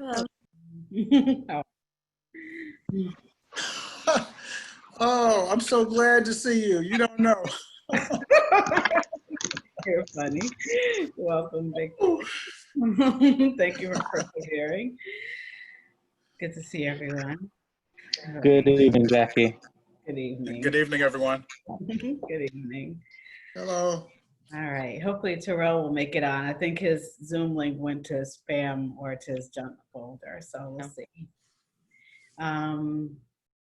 Oh, Oh, I'm so glad to see you. You don't know. you're funny. Welcome, Victor. Thank you for persevering. Good to see everyone. All Good right. evening, Jackie. Good evening. Good evening, everyone. Good evening. Hello. All right. Hopefully Terrell will make it on. I think his Zoom link went to spam or to his junk folder, so we'll see.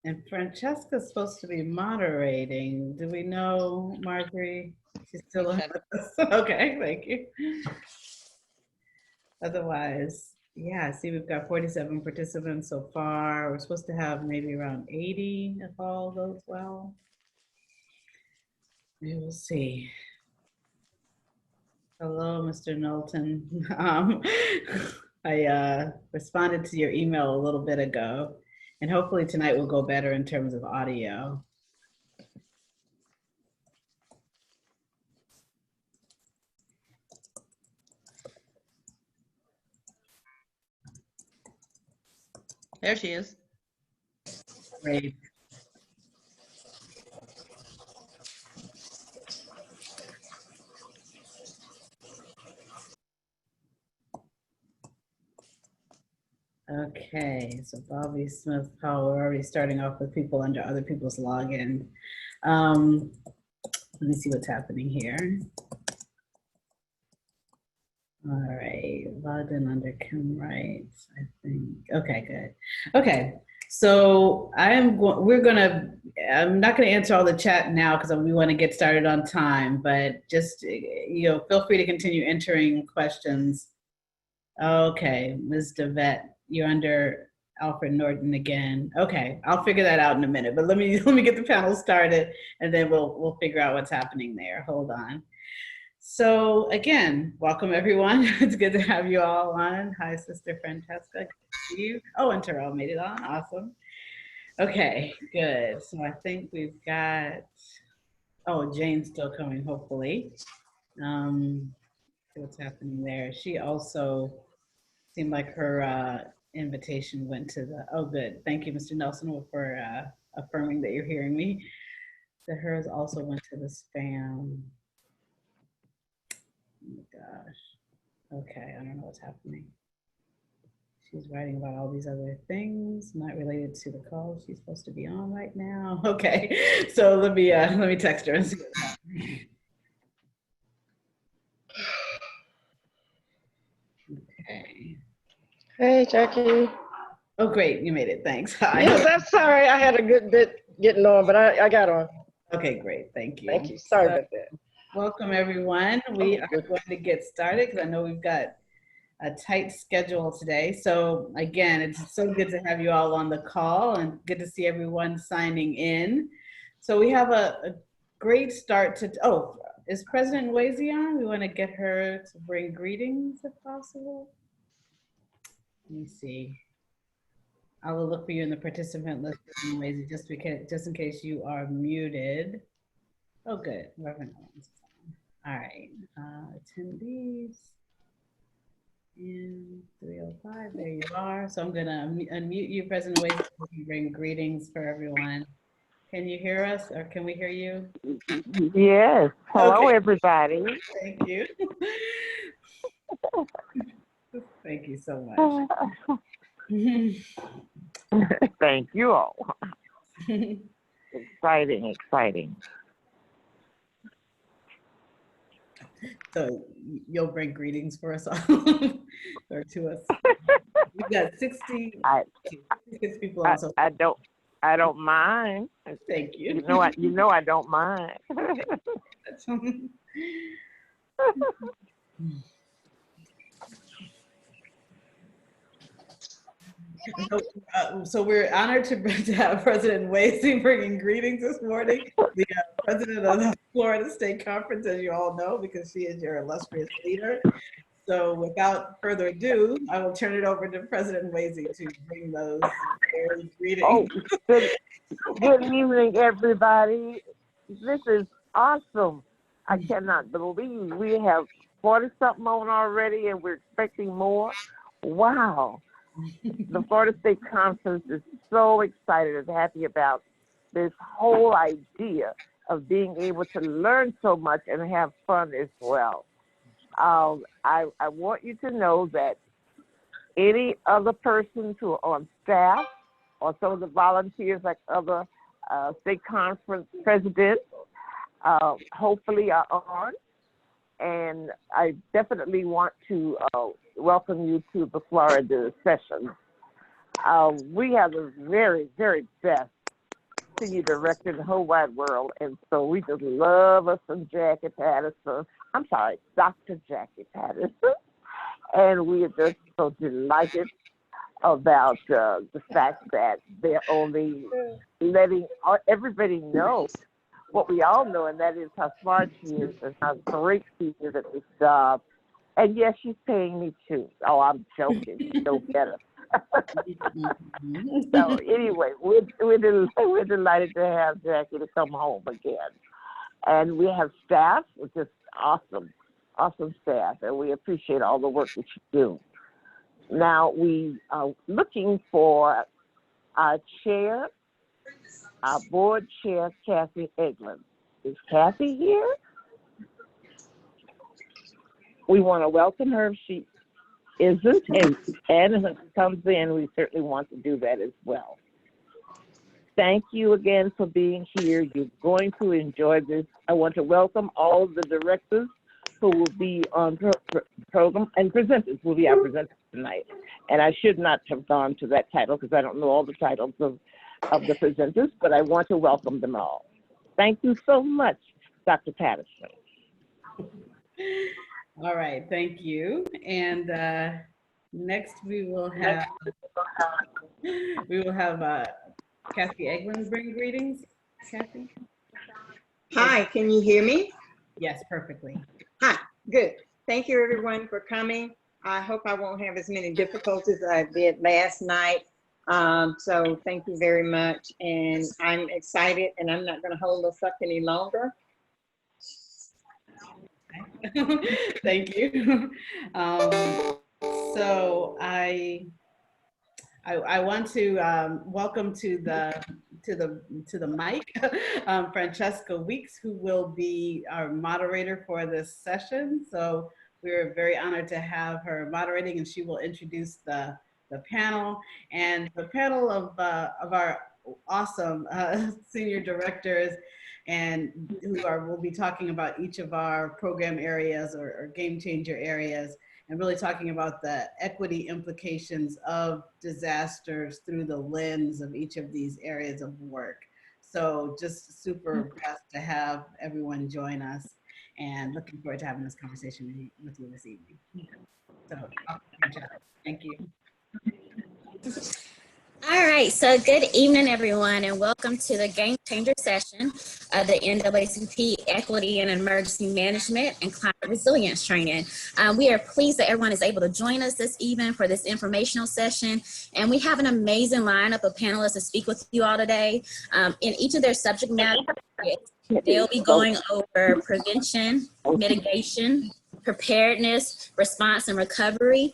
And Francesca's supposed to be moderating. Do we know, Marjorie? She's still with us. Okay, thank you. Otherwise, yeah, I see we've got 47 participants so far. We're supposed to have maybe around 80 if all goes well. We will see. Hello, Mr. Knowlton. I responded to your email a little bit ago, and hopefully tonight will go better in terms of audio. There she is. Great. Okay, so Bobby Smith Powell, we're already starting off with people under other people's login. Let me see what's happening here. All right, logged in under Kim Wright, I think. Okay, good. Okay, so I'm not gonna answer all the chat now because we want to get started on time, but just, feel free to continue entering questions. Okay, Ms. DeVette, you're under Alfred Norton again. Okay, I'll figure that out in a minute, but let me get the panel started and then we'll figure out what's happening there. Hold on. So again, welcome everyone. It's good to have you all on. Hi, Sister Francesca. Good to see you. Oh, and Terrell made it on. Awesome. Okay, good. So I think we've got, oh, Jane's still coming, hopefully. See what's happening there. She also seemed like her invitation went to the, oh, good. Thank you, Mr. Nelson, for affirming that you're hearing me. That hers also went to the spam. Oh my gosh. Okay, I don't know what's happening. She's writing about all these other things not related to the call she's supposed to be on right now. Okay, so let me text her and see what's happening. Okay. Hey, Jackie. Oh, great, you made it. Thanks. Hi. Yes, I'm sorry. I had a good bit getting on, but I got on. Okay, great. Thank you. Thank you. Sorry about that. Welcome, everyone. We are going to get started because I know we've got a tight schedule today. So again, it's so good to have you all on the call and good to see everyone signing in. So we have a great start to, oh, is President Nwezi on? We want to get her to bring greetings if possible. Let me see. I will look for you in the participant list, Nwezi, just in case you are muted. Oh, good. Reverend Owens. All right, attendees. And 305, there you are. So I'm gonna unmute you, President Wade, to bring greetings for everyone. Can you hear us or can we hear you? Yes. Hello, Okay. everybody. Thank you. Thank you so much. Thank you all. Exciting, exciting. So you'll bring greetings for us all or to us. We've got 66 people on. So I don't mind. thank you. You know I don't mind. So we're honored to have President Nwezi bringing greetings this morning, the president of the Florida State Conference, as you all know, because she is your illustrious leader. So without further ado, I will turn it over to President Nwezi to bring those greetings. Oh, good evening, everybody. This is awesome. I cannot believe we have 40-something on already and we're expecting more. Wow. The Florida State Conference is so excited and happy about this whole idea of being able to learn so much and have fun as well. I want you to know that any other persons who are on staff or some of the volunteers like other state conference presidents hopefully are on. And I definitely want to welcome you to the Florida session. We have the very, very best senior director in the whole wide world, and so we just love us some Jackie Patterson. I'm sorry, Dr. Jackie Patterson. And we are just so delighted about the fact that they're only letting everybody know what we all know, and that is how smart she is and how great she is at this job. And yes, she's paying me too. Oh, I'm joking. She's no better. So anyway, we're delighted to have Jackie to come home again. And we have staff, which is awesome staff, and we appreciate all the work that you do. Now we are looking for our chair, our board chair, Kathy Eglin. Is Kathy here? We want to welcome her if she isn't, and when she comes in, we certainly want to do that as well. Thank you again for being here. You're going to enjoy this. I want to welcome all of the directors who will be on program, and presenters will be our presenters tonight. And I should not have gone to that title because I don't know all the titles of the presenters, but I want to welcome them all. Thank you so much, Dr. Patterson. All right, thank you. And next we will have Kathy Eglin bring greetings. Kathy? Hi, can you hear me? Yes, perfectly. Hi, good. Thank you everyone for coming. I hope I won't have as many difficulties as I did last night. So thank you very much. And I'm excited, and I'm not going to hold us up any longer. Thank you. So I want to welcome to the mic Francesca Weeks, who will be our moderator for this session. So we're very honored to have her moderating, and she will introduce the panel. And the panel of our awesome senior directors, and will be talking about each of our program areas or game changer areas, and really talking about the equity implications of disasters through the lens of each of these areas of work. So just super blessed to have everyone join us, and looking forward to having this conversation with you this evening. So thank you. All right, so good evening, everyone, and welcome to the Game Changer session of the NAACP Equity and Emergency Management and Climate Resilience Training. We are pleased that everyone is able to join us this evening for this informational session, and we have an amazing lineup of panelists to speak with you all today. In each of their subject matter, they'll be going over prevention, mitigation, preparedness, response, and recovery.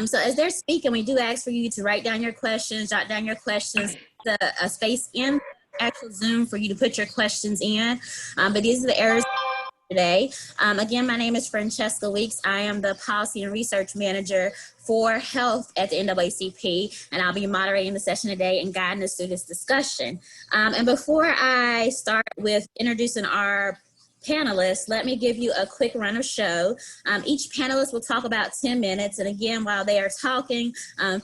So as they're speaking, we do ask for you to write down your questions, jot down your questions, a space in actual Zoom for you to put your questions in. But these are the areas today. Again, my name is Francesca Weeks. I am the Policy and Research Manager for Health at the NAACP, and I'll be moderating the session today and guiding us through this discussion. And before I start with introducing our panelists, let me give you a quick run of show. Each panelist will talk about 10 minutes. And again, while they are talking,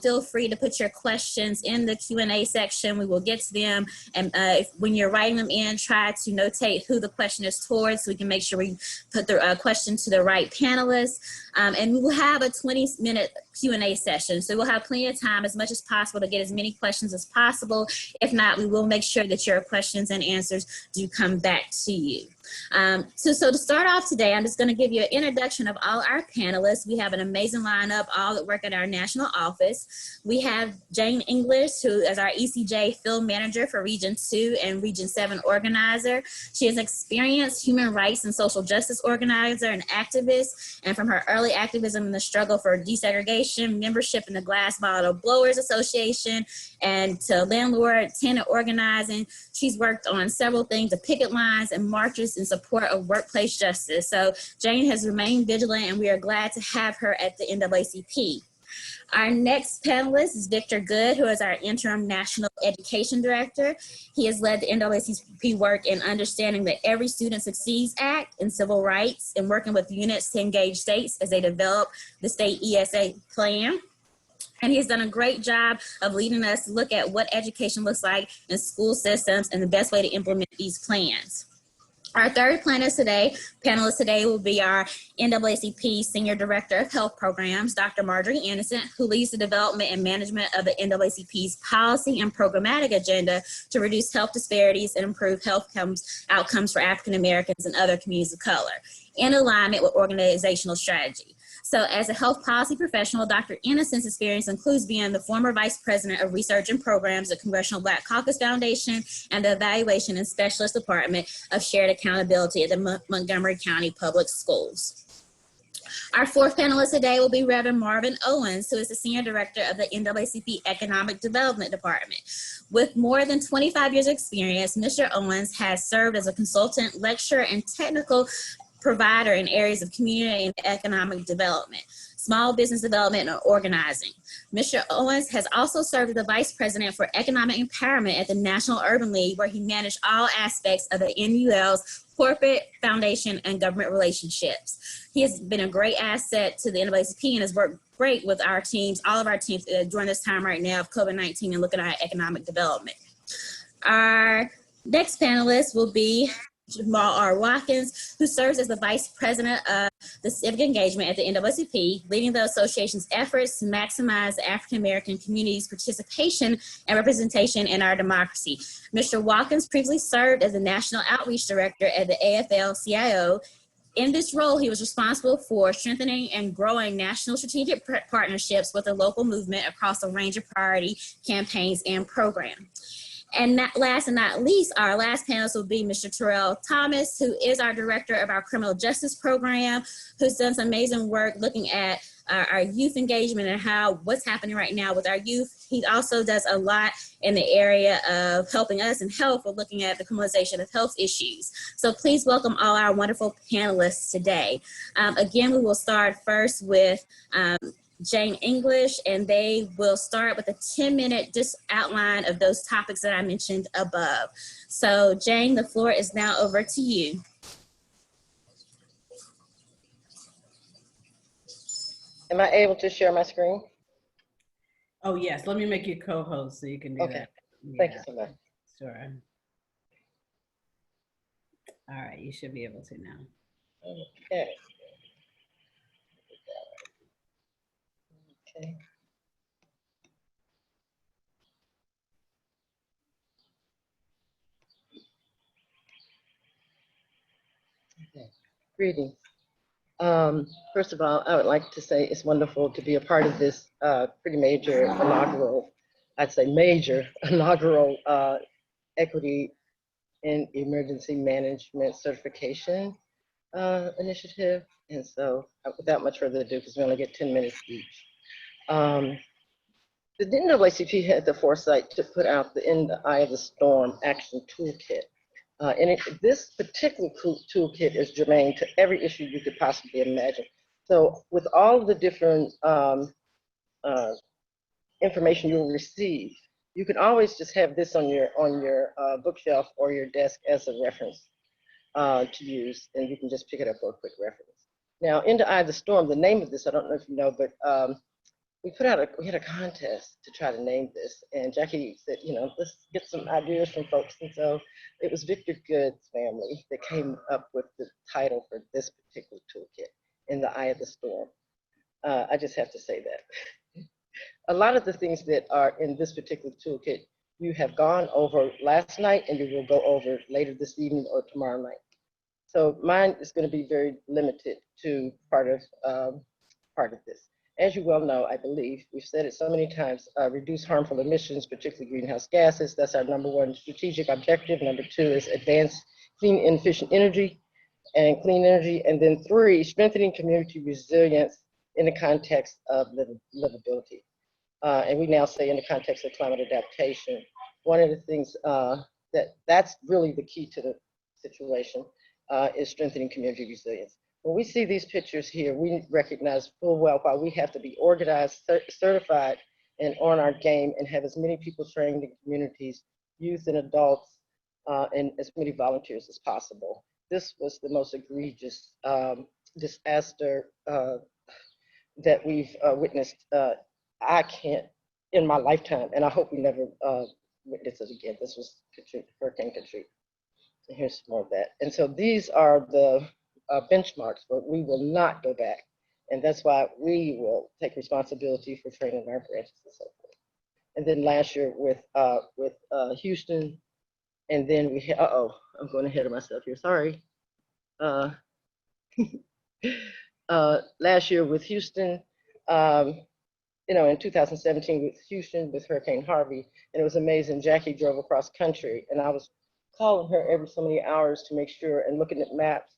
feel free to put your questions in the Q&A section. We will get to them. And when you're writing them in, try to notate who the question is towards so we can make sure we put the question to the right panelist. And we will have a 20-minute Q&A session. So we'll have plenty of time, as much as possible, to get as many questions as possible. If not, we will make sure that your questions and answers do come back to you. So to start off today, I'm just going to give you an introduction of all our panelists. We have an amazing lineup, all that work at our national office. We have Jane English, who is our ECJ field manager for Region 2 and Region 7 organizer. She is an experienced human rights and social justice organizer and activist. And from her early activism in the struggle for desegregation, membership in the Glass Bottle Blowers Association, and to landlord tenant organizing, she's worked on several things, the picket lines and marches in support of workplace justice. So Jane has remained vigilant, and we are glad to have her at the NAACP. Our next panelist is Victor Good, who is our interim national education director. He has led the NAACP work in understanding the Every Student Succeeds Act and civil rights, and working with units to engage states as they develop the state ESA plan. And he's done a great job of leading us to look at what education looks like in school systems and the best way to implement these plans. Our third panelist today will be our NAACP Senior Director of Health Programs, Dr. Marjorie Innocent, who leads the development and management of the NAACP's policy and programmatic agenda to reduce health disparities and improve health outcomes for African Americans and other communities of color, in alignment with organizational strategy. So as a health policy professional, Dr. Innocent's experience includes being the former Vice President of Research and Programs at Congressional Black Caucus Foundation and the Evaluation and Specialist Department of Shared Accountability at the Montgomery County Public Schools. Our fourth panelist today will be Reverend Marvin Owens, who is the Senior Director of the NAACP Economic Development Department. With more than 25 years of experience, Mr. Owens has served as a consultant, lecturer, and technical provider in areas of community and economic development, small business development, and organizing. Mr. Owens has also served as the Vice President for Economic Empowerment at the National Urban League, where he managed all aspects of the NUL's corporate, foundation, and government relationships. He has been a great asset to the NAACP and has worked great with our teams, all of our teams during this time right now of COVID-19 and looking at economic development. Our next panelist will be Jamal R. Watkins, who serves as the Vice President of the Civic Engagement at the NAACP, leading the association's efforts to maximize the African American community's participation and representation in our democracy. Mr. Watkins previously served as the National Outreach Director at the AFL-CIO. In this role, he was responsible for strengthening and growing national strategic partnerships with the local movement across a range of priority campaigns and programs. And last and not least, our last panelist will be Mr. Terrell Thomas, who is our director of our criminal justice program, who's done some amazing work looking at our youth engagement and what's happening right now with our youth. He also does a lot in the area of helping us in health with looking at the criminalization of health issues. So please welcome all our wonderful panelists today. Again, we will start first with Jane English, and they will start with a 10-minute outline of those topics that I mentioned above. So Jane, the floor is now over to you. Am I able to share my screen? Oh, yes. Let me make you co-host so you can do Okay. that. Thank Yeah, you so much. sure. All right, you should be able to now. Okay. Okay. Okay. Greetings. First of all, I would like to say it's wonderful to be a part of this pretty major inaugural, I'd say major inaugural equity in emergency management certification initiative. And so without much further ado, because we only get 10 minutes each. The NAACP had the foresight to put out the In the Eye of the Storm Action Toolkit. This particular toolkit is germane to every issue you could possibly imagine. So with all the different information you'll receive, you can always just have this on your bookshelf or your desk as a reference to use, and you can just pick it up for a quick reference. Now, In the Eye of the Storm, the name of this, I don't know if you know, but we had a contest to try to name this, and Jackie said, let's get some ideas from folks. And so it was Victor Good's family that came up with the title for this particular toolkit, In the Eye of the Storm. I just have to say that. A lot of the things that are in this particular toolkit, you have gone over last night, and you will go over later this evening or tomorrow night. So mine is going to be very limited to part of this. As you well know, I believe, we've said it so many times, reduce harmful emissions, particularly greenhouse gases. That's our #1 strategic objective. #2 is advance clean and efficient energy and clean energy. And then 3, strengthening community resilience in the context of livability. And we now say in the context of climate adaptation. One of the things that's really the key to the situation is strengthening community resilience. When we see these pictures here, we recognize full well why we have to be organized, certified, and on our game, and have as many people trained in communities, youth and adults, and as many volunteers as possible. This was the most egregious disaster that we've witnessed. I can't, in my lifetime, and I hope we never witness it again. This was Hurricane Katrina. And here's more of that. And so these are the benchmarks, but we will not go back. And that's why we will take responsibility for training our branches and so forth. And then last year with Houston, and then we had, I'm going ahead of myself here, sorry. Last year with Houston, in 2017 with Houston, with Hurricane Harvey, and it was amazing. Jackie drove across country, and I was calling her every so many hours to make sure, and looking at maps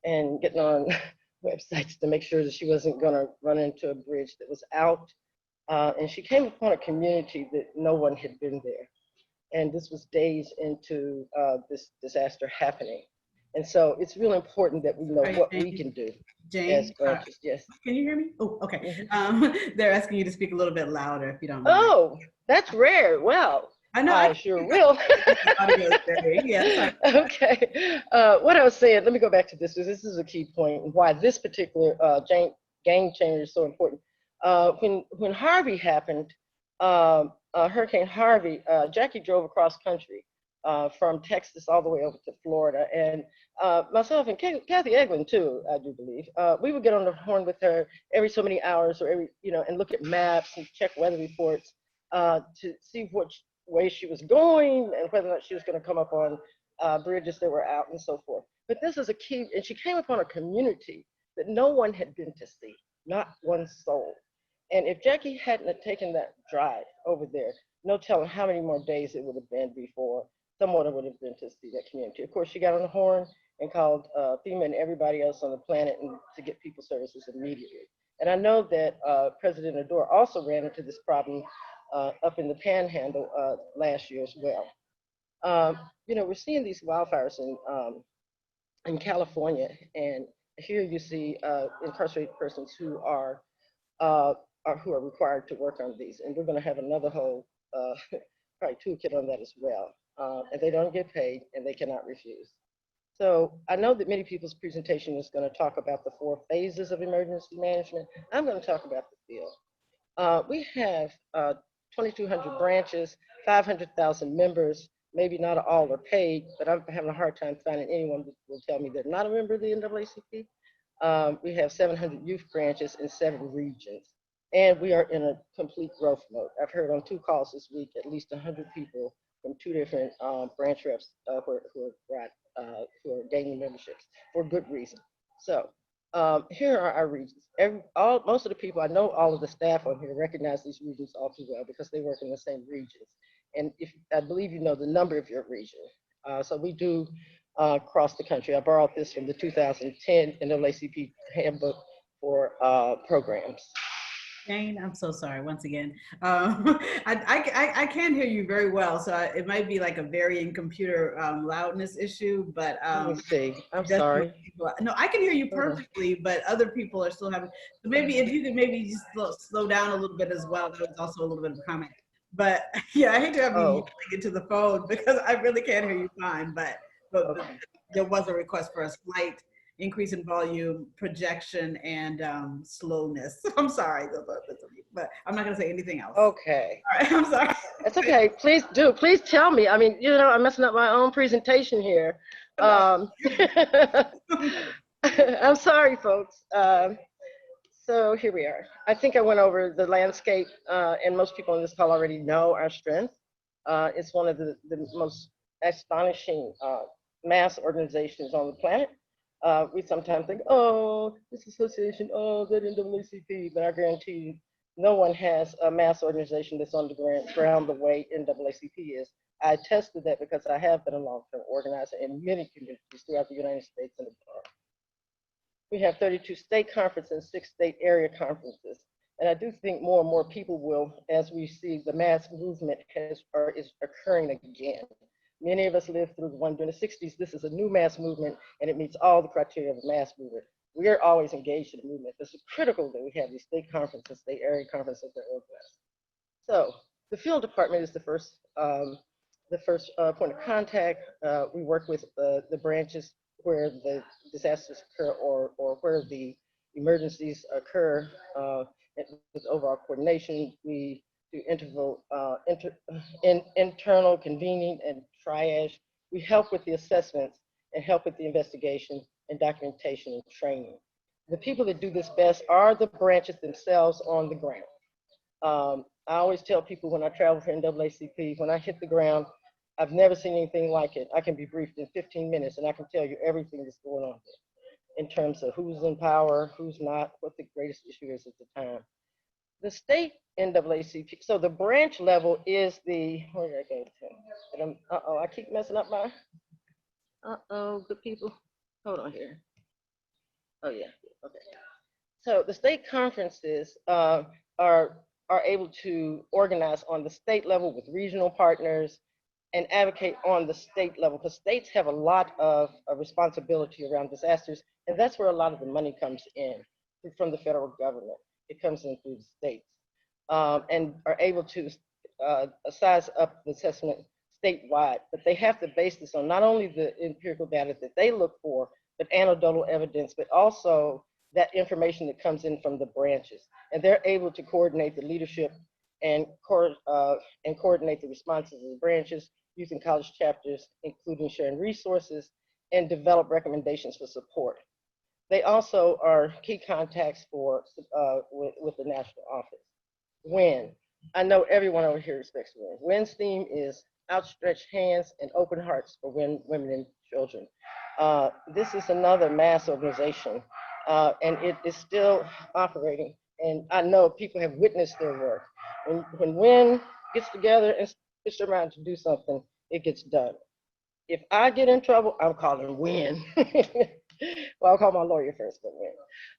and getting on websites to make sure that she wasn't going to run into a bridge that was out. And she came upon a community that no one had been there. And this was days into this disaster happening. And so it's really important that we know what we can do. As branches. Yes. Can you hear me? Oh, okay. Mm-hmm. They're asking you to speak a little bit louder if you don't mind. Oh, that's rare. Well, I know. I sure will. Yes. Okay. What I was saying, let me go back to this. This is a key point and why this particular game changer is so important. When Harvey happened, Hurricane Harvey, Jackie drove across country from Texas all the way over to Florida, and myself and Kathy Eglin too, I do believe, we would get on the horn with her every so many hours, or and look at maps and check weather reports to see which way she was going and whether or not she was going to come up on bridges that were out and so forth. But this is a key, and she came upon a community that no one had been to see, not one soul. And if Jackie hadn't have taken that drive over there, no telling how many more days it would have been before someone would have been to see that community. Of course, she got on the horn and called FEMA and everybody else on the planet to get people services immediately. And I know that President Adore also ran into this problem up in the Panhandle last year as well. We're seeing these wildfires in California, and here you see incarcerated persons who are required to work on these, and we're going to have another whole probably toolkit on that as well. And they don't get paid, and they cannot refuse. So I know that many people's presentation is going to talk about the 4 phases of emergency management. I'm going to talk about the field. We have 2,200 branches, 500,000 members. Maybe not all are paid, but I'm having a hard time finding anyone that will tell me they're not a member of the NAACP. We have 700 youth branches in 7 regions, and we are in a complete growth mode. I've heard on 2 calls this week at least 100 people from 2 different branch reps who are gaining memberships for good reason. So here are our regions. Most of the people, I know all of the staff on here recognize these regions all too well because they work in the same regions. And I believe you know the number of your region. So we do across the country. I borrowed this from the 2010 NAACP handbook for programs. Jane, I'm so sorry once again. I can't hear you very well, so it might be like a varying computer loudness issue, but let me see. I'm sorry. No, I can hear you perfectly, but other people are still having, so maybe if you could maybe just slow down a little bit as well. That was also a little bit of a comment. But yeah, I hate to have you yelling into the phone because I really can't hear you fine, but there was a request for a slight increase in volume, projection, and slowness. I'm sorry, but I'm not going to say anything else. Okay. All right, I'm sorry. That's okay. Please do. Please tell me. I mean, I'm messing up my own presentation here. I'm sorry, folks. So here we are. I think I went over the landscape, and most people on this call already know our strength. It's one of the most astonishing mass organizations on the planet. We sometimes think, oh, this association, oh, that NAACP, but I guarantee you, no one has a mass organization that's on the ground the way NAACP is. I attest to that because I have been a long-term organizer in many communities throughout the United States and abroad. We have 32 state conferences, 6 state area conferences. And I do think more and more people will, as we see the mass movement is occurring again. Many of us lived through the one during the 60s. This is a new mass movement, and it meets all the criteria of a mass movement. We are always engaged in the movement. This is critical that we have these state conferences, state area conferences that are organized. So the field department is the first point of contact. We work with the branches where the disasters occur or where the emergencies occur. With overall coordination, we do internal convening and triage. We help with the assessments and help with the investigation and documentation and training. The people that do this best are the branches themselves on the ground. I always tell people when I travel for NAACP, when I hit the ground, I've never seen anything like it. I can be briefed in 15 minutes and I can tell you everything that's going on there in terms of who's in power, who's not, what the greatest issue is at the time. The state NAACP, so the branch level is the, where did I go to? I keep messing up my, good people. Hold on here. Oh yeah, okay. So the state conferences are able to organize on the state level with regional partners and advocate on the state level, because states have a lot of responsibility around disasters, and that's where a lot of the money comes in from the federal government. It comes in through the states, and are able to size up the assessment statewide, but they have to base this on not only the empirical data that they look for, but anecdotal evidence, but also that information that comes in from the branches. And they're able to coordinate the leadership and coordinate the responses of the branches using college chapters, including sharing resources and develop recommendations for support. They also are key contacts for with the national office. WIN, I know everyone over here respects WIN. WIN's theme is outstretched hands and open hearts for women and children. This is another mass organization, and it is still operating. And I know people have witnessed their work. When WIN gets together and puts their mind to do something, it gets done. If I get in trouble, I'm calling WIN. Well, I'll call my lawyer first, but WIN.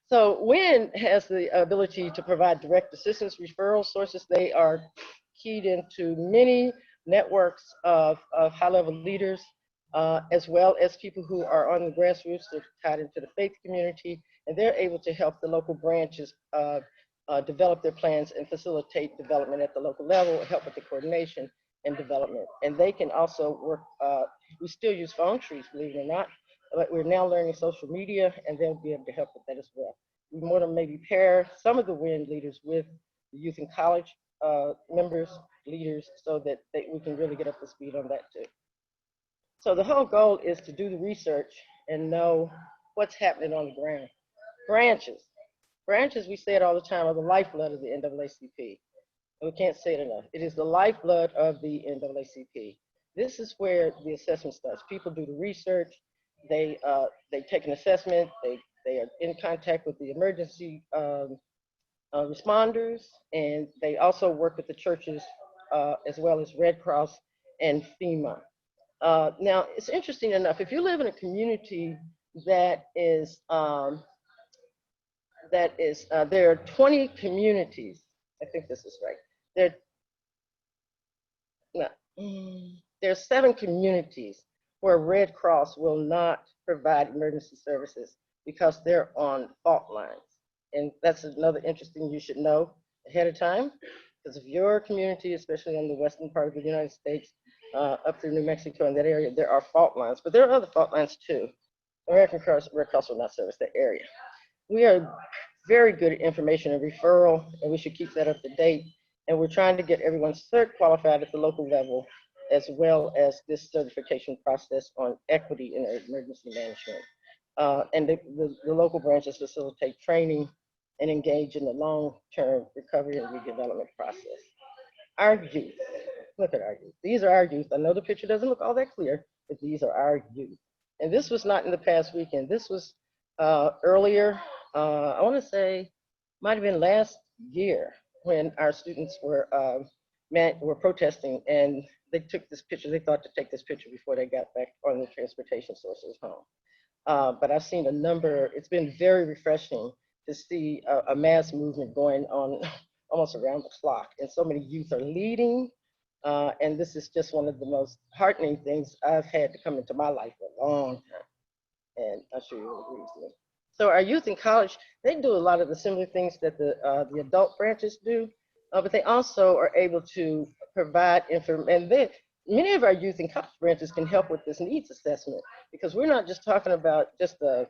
So WIN has the ability to provide direct assistance, referral sources. They are keyed into many networks of high-level leaders, as well as people who are on the grassroots. They're tied into the faith community, and they're able to help the local branches develop their plans and facilitate development at the local level, help with the coordination and development. And they can also work, we still use phone trees, believe it or not, but we're now learning social media, and they'll be able to help with that as well. We want to maybe pair some of the WIN leaders with the youth and college members, leaders, so that we can really get up to speed on that too. So the whole goal is to do the research and know what's happening on the ground. Branches, we say it all the time, are the lifeblood of the NAACP. And we can't say it enough. It is the lifeblood of the NAACP. This is where the assessment starts. People do the research. They take an assessment. They are in contact with the emergency responders, and they also work with the churches as well as Red Cross and FEMA. Now, it's interesting enough, if you live in a community that is, there are 20 communities, I think this is right. There's 7 communities where Red Cross will not provide emergency services because they're on fault lines. And that's another interesting you should know ahead of time, because if your community, especially in the western part of the United States, up through New Mexico in that area, there are fault lines, but there are other fault lines too. Red Cross will not service that area. We are very good at information and referral, and we should keep that up to date. And we're trying to get everyone cert qualified at the local level, as well as this certification process on equity in emergency management. And the local branches facilitate training and engage in the long-term recovery and redevelopment process. Our youth, look at our youth. These are our youth. I know the picture doesn't look all that clear, but these are our youth. And this was not in the past weekend. This was earlier, I want to say, might have been last year when our students were protesting, and they took this picture. They thought to take this picture before they got back on the transportation sources home. But I've seen a number. It's been very refreshing to see a mass movement going on almost around the clock, and so many youth are leading. And this is just one of the most heartening things I've had to come into my life for a long time. And I'm sure you'll agree with me. So our youth in college, they do a lot of the similar things that the adult branches do, but they also are able to provide information. And many of our youth in college branches can help with this needs assessment, because we're not just talking about just the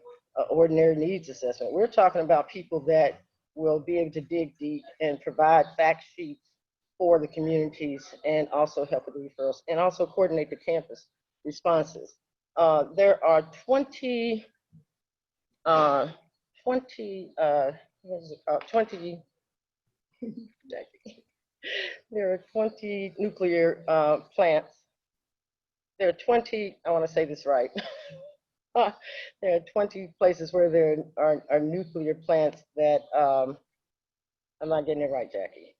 ordinary needs assessment. We're talking about people that will be able to dig deep and provide fact sheets for the communities, and also help with the referrals, and also coordinate the campus responses. There are 20 there are 20 nuclear plants. There are 20, I want to say this right. There are 20 places where there are nuclear plants that, I'm not getting it right, Jackie.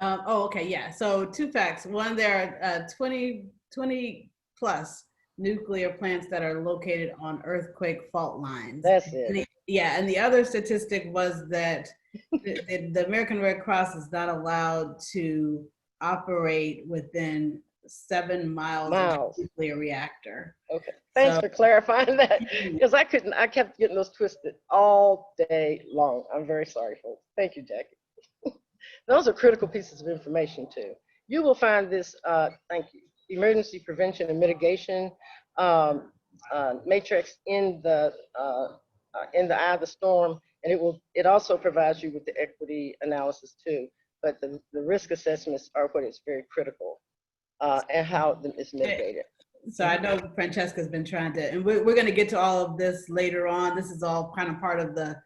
Okay, yeah. So 2 facts. One, there are 20 plus nuclear plants that are located on earthquake fault lines. That's it. And the other statistic was that the American Red Cross is not allowed to operate within 7 miles of a nuclear reactor. Okay, thanks for clarifying that, because I kept getting those twisted all day long. I'm very sorry, folks. Thank you, Jackie. Those are critical pieces of information too. You will find this, thank you, emergency prevention and mitigation matrix in the eye of the storm, and it also provides you with the equity analysis too. But the risk assessments are what is very critical, and how it's mitigated. So I know Francesca's been trying to, and we're going to get to all of this later on. This is all kind of part of the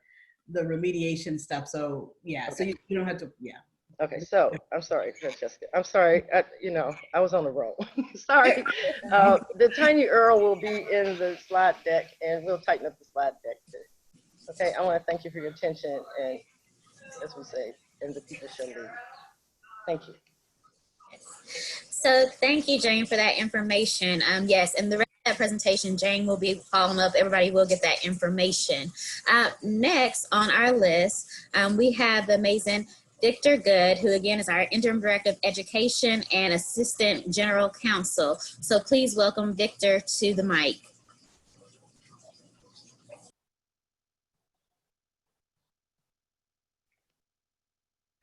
remediation stuff. So yeah, okay. So you don't have to, yeah. Okay, so I'm sorry, Francesca. I'm sorry, I was on the roll. Sorry. The tiny Earl will be in the slide deck, and we'll tighten up the slide deck too. Okay, I want to thank you for your attention, and as we say, and the people shall lead. Thank you. So thank you, Jane, for that information. Yes, and the rest of that presentation, Jane will be following up. Everybody will get that information. Next on our list, we have the amazing Victor Good, who again is our Interim Director of Education and Assistant General Counsel. So please welcome Victor to the mic.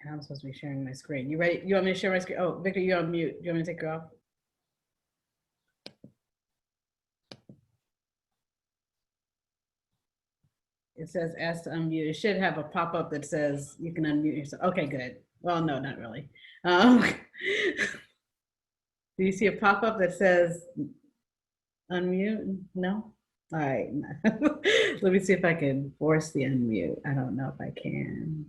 I'm supposed to be sharing my screen. You ready? You want me to share my screen? Oh, Victor, you're on mute. You want me to take her off? It says ask to unmute. It should have a pop-up that says you can unmute yourself. Okay, good. Well, no, not really. Do you see a pop-up that says unmute? No? All right. Let me see if I can force the unmute. I don't know if I can.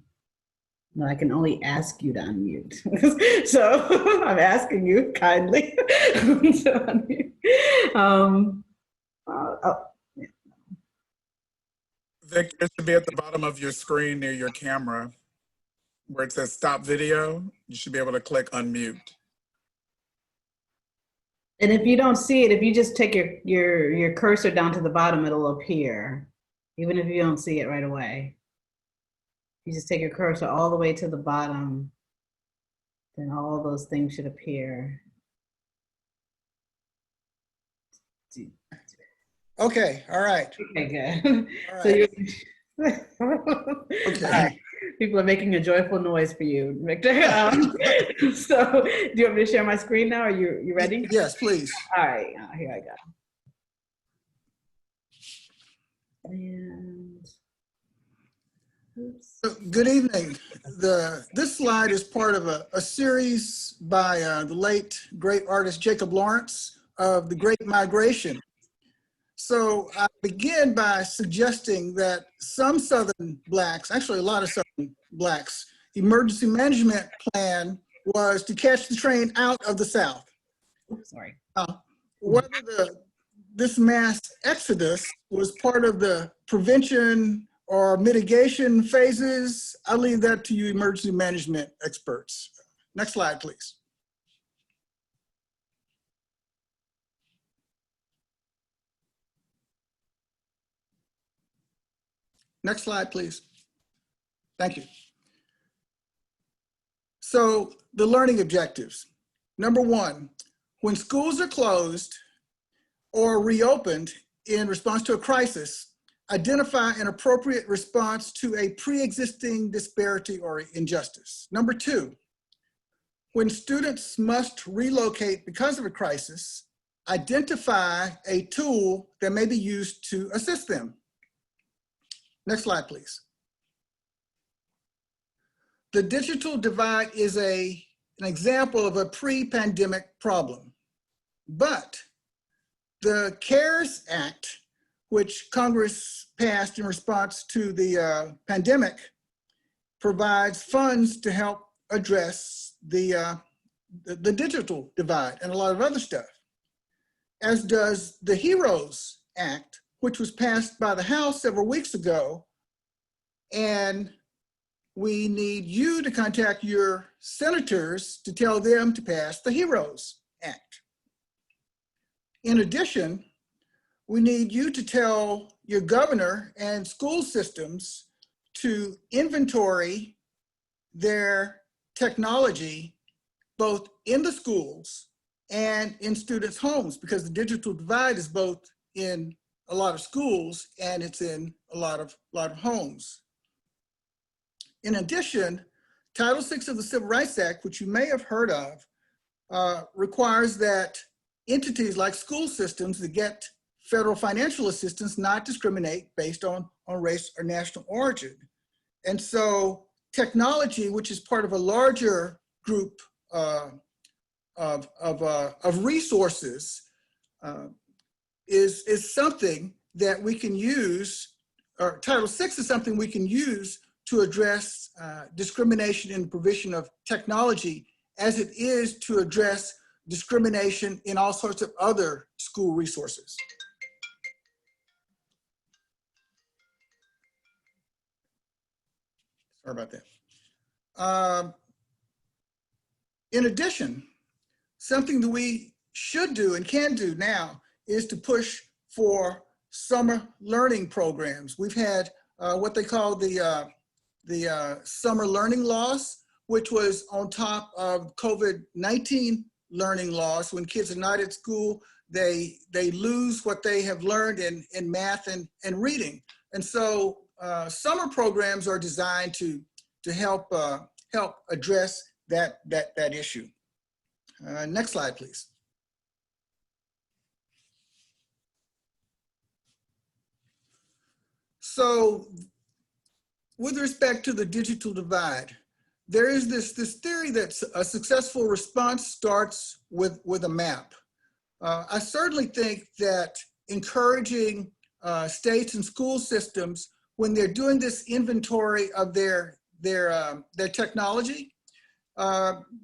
No, I can only ask you to unmute. So I'm asking you kindly to unmute. Yeah. Victor, it should be at the bottom of your screen near your camera where it says stop video. You should be able to click unmute. And if you don't see it, if you just take your cursor down to the bottom, it'll appear, even if you don't see it right away. You just take your cursor all the way to the bottom, then all those things should appear. Okay, all right. Okay, good. All right. So okay. People are making a joyful noise for you, Victor. So do you want me to share my screen now? Are you ready? Yes, please. All right, here I go. And oops. Good evening. This slide is part of a series by the late great artist Jacob Lawrence of The Great Migration. So I begin by suggesting that some Southern Blacks, actually a lot of Southern Blacks, emergency management plan was to catch the train out of the South. Sorry. Whether this mass exodus was part of the prevention or mitigation phases? I'll leave that to you emergency management experts. Next slide, please. Next slide, please. Thank you. So the learning objectives. Number one, when schools are closed or reopened in response to a crisis, identify an appropriate response to a pre-existing disparity or injustice. Number two, when students must relocate because of a crisis, identify a tool that may be used to assist them. Next slide, please. The digital divide is an example of a pre-pandemic problem, but the CARES Act, which Congress passed in response to the pandemic, provides funds to help address the digital divide and a lot of other stuff, as does the HEROES Act, which was passed by the House several weeks ago. And we need you to contact your senators to tell them to pass the HEROES Act. In addition, we need you to tell your governor and school systems to inventory their technology, both in the schools and in students' homes, because the digital divide is both in a lot of schools and it's in a lot of homes. In addition, Title VI of the Civil Rights Act, which you may have heard of, requires that entities like school systems that get federal financial assistance not discriminate based on race or national origin. And so technology, which is part of a larger group of resources, is something that we can use, or Title VI is something we can use to address discrimination in the provision of technology, as it is to address discrimination in all sorts of other school resources. Sorry about that. In addition, something that we should do and can do now is to push for summer learning programs. We've had what they call the summer learning loss, which was on top of COVID-19 learning loss. When kids are not at school, they lose what they have learned in math and reading. And so summer programs are designed to help address that issue. Next slide, please. So with respect to the digital divide, there is this theory that a successful response starts with a map. I certainly think that encouraging states and school systems, when they're doing this inventory of their technology,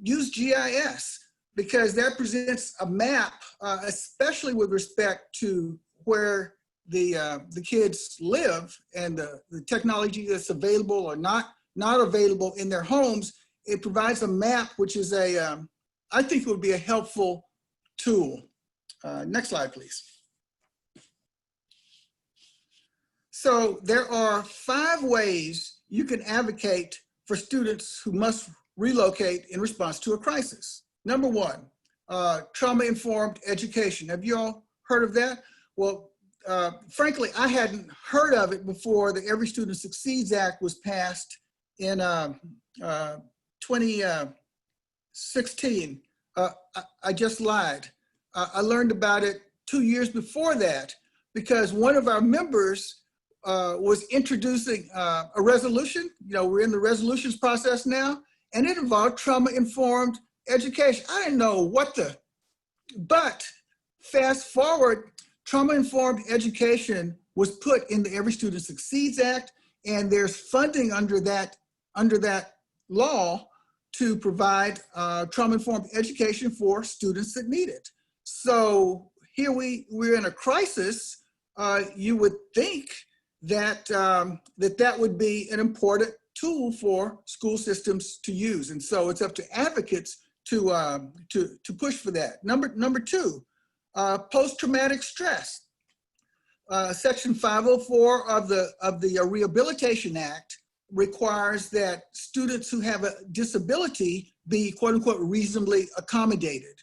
use GIS, because that presents a map, especially with respect to where the kids live and the technology that's available or not available in their homes. It provides a map, which is I think it would be a helpful tool. Next slide, please. So there are 5 ways you can advocate for students who must relocate in response to a crisis. Number 1, trauma-informed education. Have you all heard of that? Well, frankly, I hadn't heard of it before the Every Student Succeeds Act was passed in 2016. I just lied. I learned about it 2 years before that, because one of our members was introducing a resolution. You know, we're in the resolutions process now, and it involved trauma-informed education. I didn't know but fast forward, trauma-informed education was put in the Every Student Succeeds Act, and there's funding under that law to provide trauma-informed education for students that need it. So here we're in a crisis, you would think that that would be an important tool for school systems to use. And so it's up to advocates to push for that. Number two, post-traumatic stress. Section 504 of the Rehabilitation Act requires that students who have a disability be quote unquote reasonably accommodated.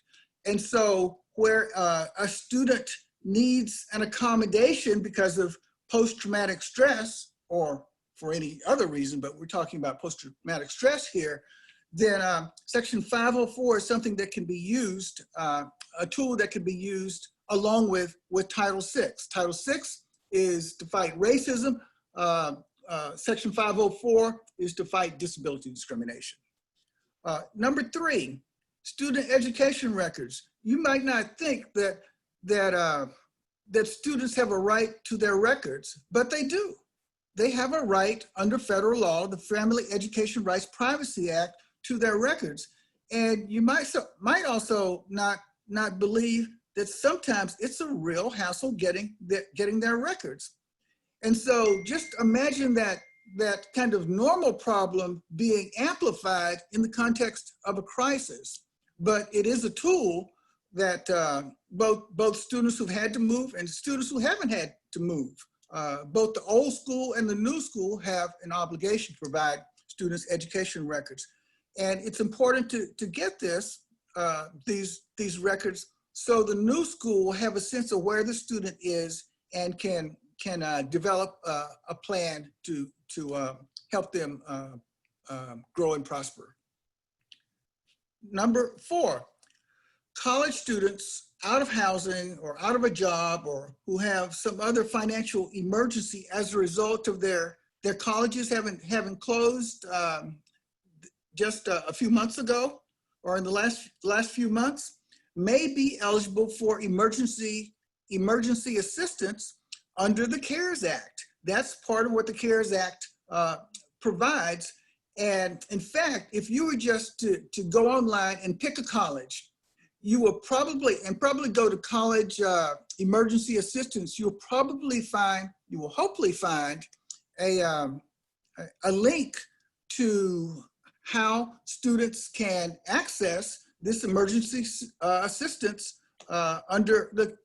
And so where a student needs an accommodation because of post-traumatic stress or for any other reason, but we're talking about post-traumatic stress here, then Section 504 is something that can be used, a tool that can be used along with Title VI. Title VI is to fight racism. Section 504 is to fight disability discrimination. Number three, student education records. You might not think that students have a right to their records, but they do. They have a right under federal law, the Family Education Rights Privacy Act, to their records. And you might also not believe that sometimes it's a real hassle getting their records. And so just imagine that kind of normal problem being amplified in the context of a crisis. But it is a tool that both students who've had to move and students who haven't had to move, both the old school and the new school have an obligation to provide students education records. And it's important to get these records so the new school will have a sense of where the student is and can develop a plan to help them grow and prosper. Number four, college students out of housing or out of a job or who have some other financial emergency as a result of their colleges having closed just a few months ago or in the last few months may be eligible for emergency assistance under the CARES Act. That's part of what the CARES Act provides. And in fact, if you were just to go online and pick a college, you will probably go to college emergency assistance. You will hopefully find a link to how students can access this emergency assistance under the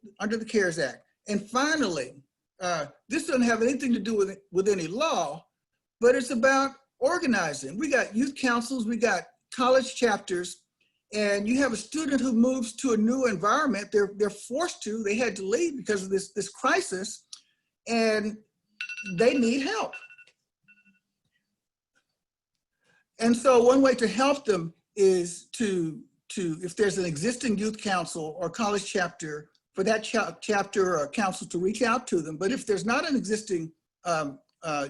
CARES Act. And finally, this doesn't have anything to do with any law, but it's about organizing. We got youth councils, we got college chapters, and you have a student who moves to a new environment. They're forced to. They had to leave because of this crisis, and they need help. And so one way to help them is to if there's an existing youth council or college chapter, for that chapter or council to reach out to them. But if there's not an existing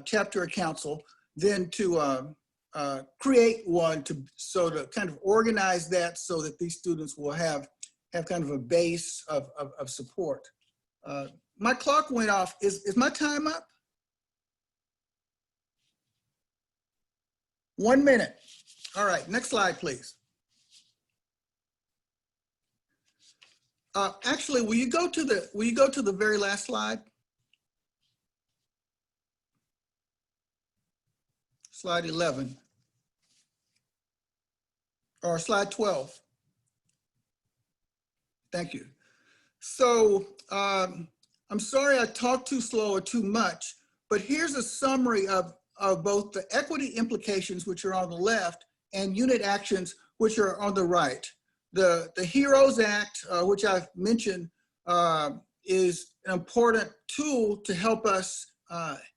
chapter or council, then to create one to kind of organize that so that these students will have kind of a base of support. My clock went off. Is my time up? 1 minute. All right, next slide, please. Actually, will you go to the very last slide? Slide 11, or slide 12. Thank you. So I'm sorry I talked too slow or too much, but here's a summary of both the equity implications, which are on the left, and unit actions, which are on the right. The HEROES Act, which I've mentioned, is an important tool to help us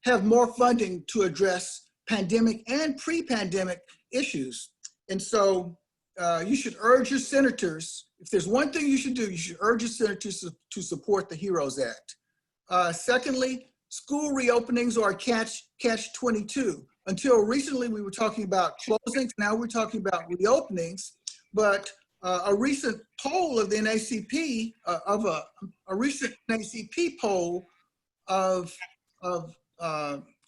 have more funding to address pandemic and pre-pandemic issues. And so you should urge your senators, if there's one thing you should do, you should urge your senators to support the HEROES Act. Secondly, school reopenings are catch-22. Until recently, we were talking about closings. Now we're talking about reopenings. But a recent poll of the NAACP, a recent NAACP poll of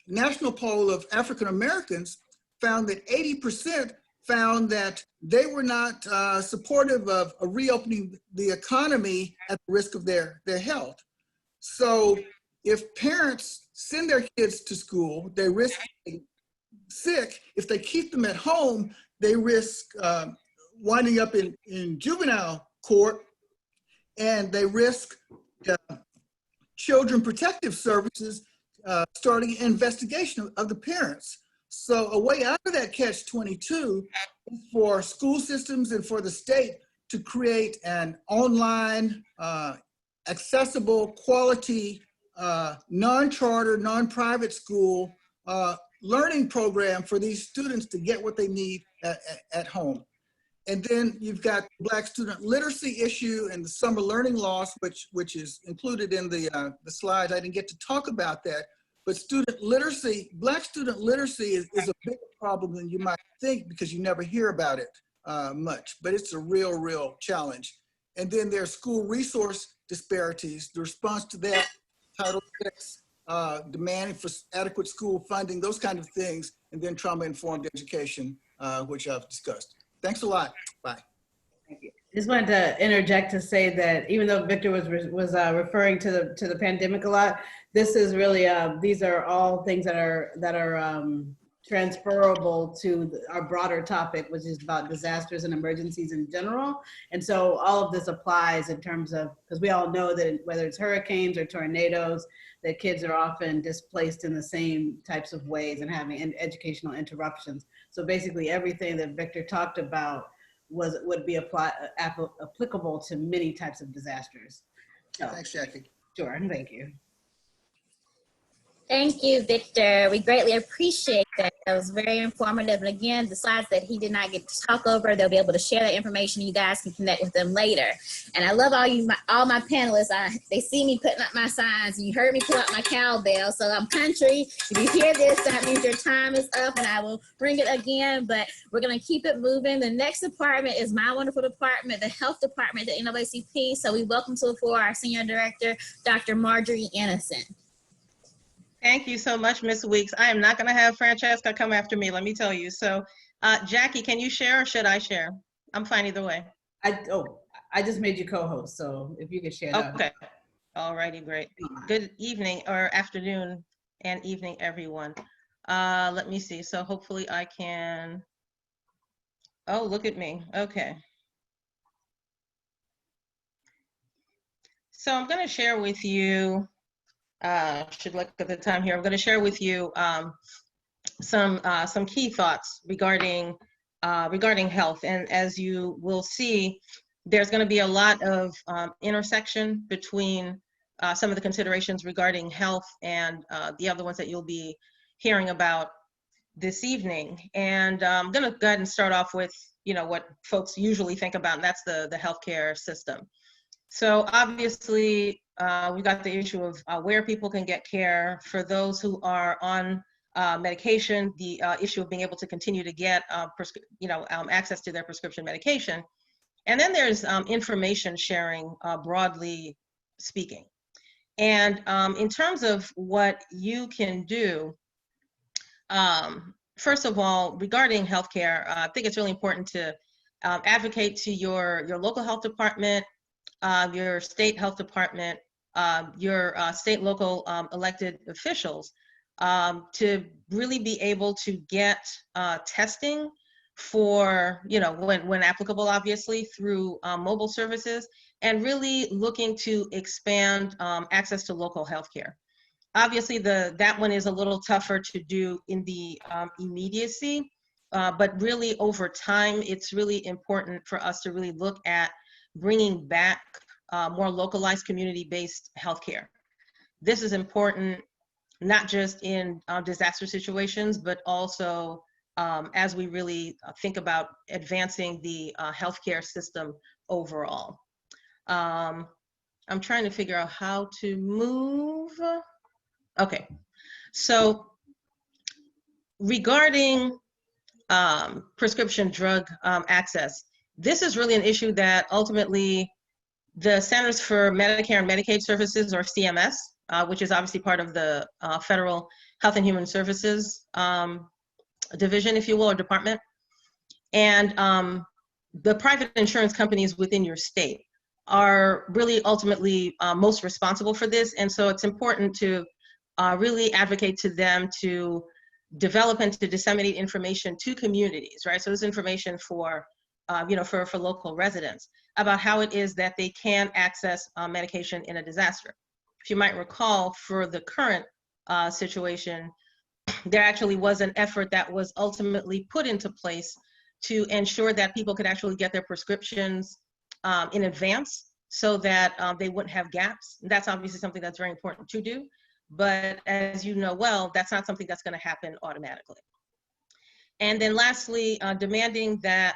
national poll of African Americans found that 80% found that they were not supportive of reopening the economy at the risk of their health. So if parents send their kids to school, they risk getting sick. If they keep them at home, they risk winding up in juvenile court, and they risk Children Protective Services starting an investigation of the parents. So a way out of that catch-22 is for school systems and for the state to create an online, accessible, quality, non-charter, non-private school learning program for these students to get what they need at home. And then you've got Black student literacy issue and the summer learning loss, which is included in the slides. I didn't get to talk about that, but student literacy, Black student literacy is a bigger problem than you might think because you never hear about it much, but it's a real challenge. And then there's school resource disparities. The response to that, Title VI, demanding for adequate school funding, those kind of things, and then trauma-informed education, which I've discussed. Thanks a lot. Bye. Thank you. I just wanted to interject to say that even though Victor was referring to the pandemic a lot, this is really these are all things that are transferable to our broader topic, which is about disasters and emergencies in general. And so all of this applies in terms of, because we all know that whether it's hurricanes or tornadoes, that kids are often displaced in the same types of ways and having educational interruptions. So basically everything that Victor talked about would be applicable to many types of disasters. So, Thanks, Jackie. sure, thank you. Thank you, Victor. We greatly appreciate that. That was very informative. And again, the slides that he did not get to talk over, they'll be able to share that information. You guys can connect with them later. And I love all my panelists. They see me putting up my signs. You heard me put up my cowbell. So I'm country. If you hear this, that means your time is up and I will bring it again. But we're going to keep it moving. The next department is my wonderful department, the health department at the NAACP. So we welcome to the floor our senior director, Dr. Marjorie Innocent. Thank you so much, Ms. Weeks. I am not going to have Francesca come after me, let me tell you. So, Jackie, can you share or should I share? I'm fine either way. I just made you co-host, so if you could share that. Okay. All righty, great. Good evening or afternoon and evening, everyone. Let me see. So hopefully I can. Oh, look at me. Okay. So I'm going to share with you. Should look at the time here. I'm going to share with you some key thoughts regarding health. And as you will see, there's going to be a lot of intersection between some of the considerations regarding health and the other ones that you'll be hearing about this evening. And I'm going to go ahead and start off with what folks usually think about, and that's the healthcare system. So obviously, we've got the issue of where people can get care. For those who are on medication, the issue of being able to continue to get access to their prescription medication. And then there's information sharing, broadly speaking. And in terms of what you can do, first of all, regarding healthcare, I think it's really important to advocate to your local health department, your state health department, your state, local elected officials to really be able to get testing for, when applicable, obviously, through mobile services, and really looking to expand access to local healthcare. Obviously, that one is a little tougher to do in the immediacy, but really over time, it's really important for us to really look at bringing back more localized community-based healthcare. This is important not just in disaster situations, but also as we really think about advancing the healthcare system overall. I'm trying to figure out how to move. Okay, so regarding prescription drug access, this is really an issue that ultimately the Centers for Medicare and Medicaid Services, or CMS, which is obviously part of the Federal Health and Human Services division, if you will, or department, And the private insurance companies within your state are really ultimately most responsible for this. And so it's important to really advocate to them to develop and to disseminate information to communities, right? So this information for, for local residents about how it is that they can access medication in a disaster. If you might recall, for the current situation, there actually was an effort that was ultimately put into place to ensure that people could actually get their prescriptions in advance so that they wouldn't have gaps. And that's obviously something that's very important to do. But as you know well, that's not something that's going to happen automatically. And then lastly, demanding that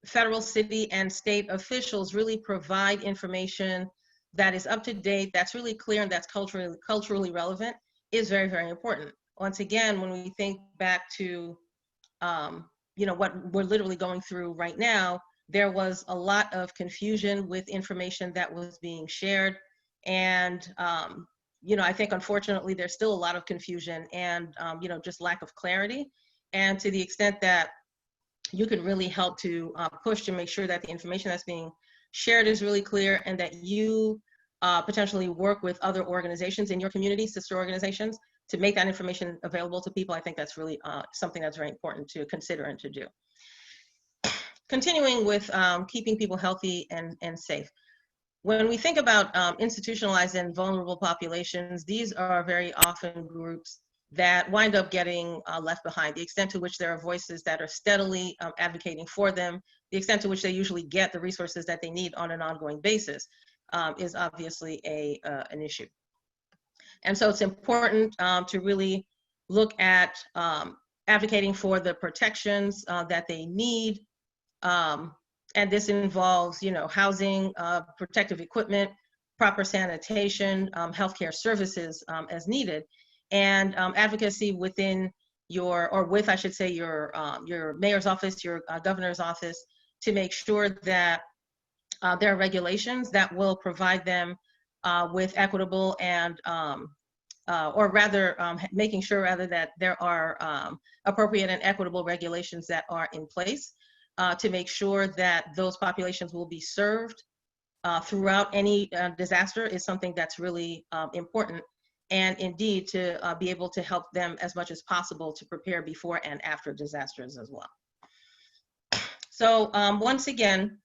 federal, city, and state officials really provide information that is up to date, that's really clear, and that's culturally relevant is very, very important. Once again, when we think back to what we're literally going through right now, there was a lot of confusion with information that was being shared. And, I think unfortunately, there's still a lot of confusion and, just lack of clarity. And to the extent that you could really help to push to make sure that the information that's being shared is really clear, and that you potentially work with other organizations in your community, sister organizations, to make that information available to people. I think that's really something that's very important to consider and to do. Continuing with keeping people healthy and safe. When we think about institutionalized and vulnerable populations, these are very often groups that wind up getting left behind. The extent to which there are voices that are steadily advocating for them, the extent to which they usually get the resources that they need on an ongoing basis is obviously an issue. And so it's important to really look at advocating for the protections that they need. And this involves, housing, protective equipment, proper sanitation, healthcare services as needed, and advocacy within I should say, your mayor's office, your governor's office, to make sure that there are regulations that will provide them with equitable and, making sure rather that there are appropriate and equitable regulations that are in place to make sure that those populations will be served throughout any disaster is something that's really important. And indeed, to be able to help them as much as possible to prepare before and after disasters as well. So once again,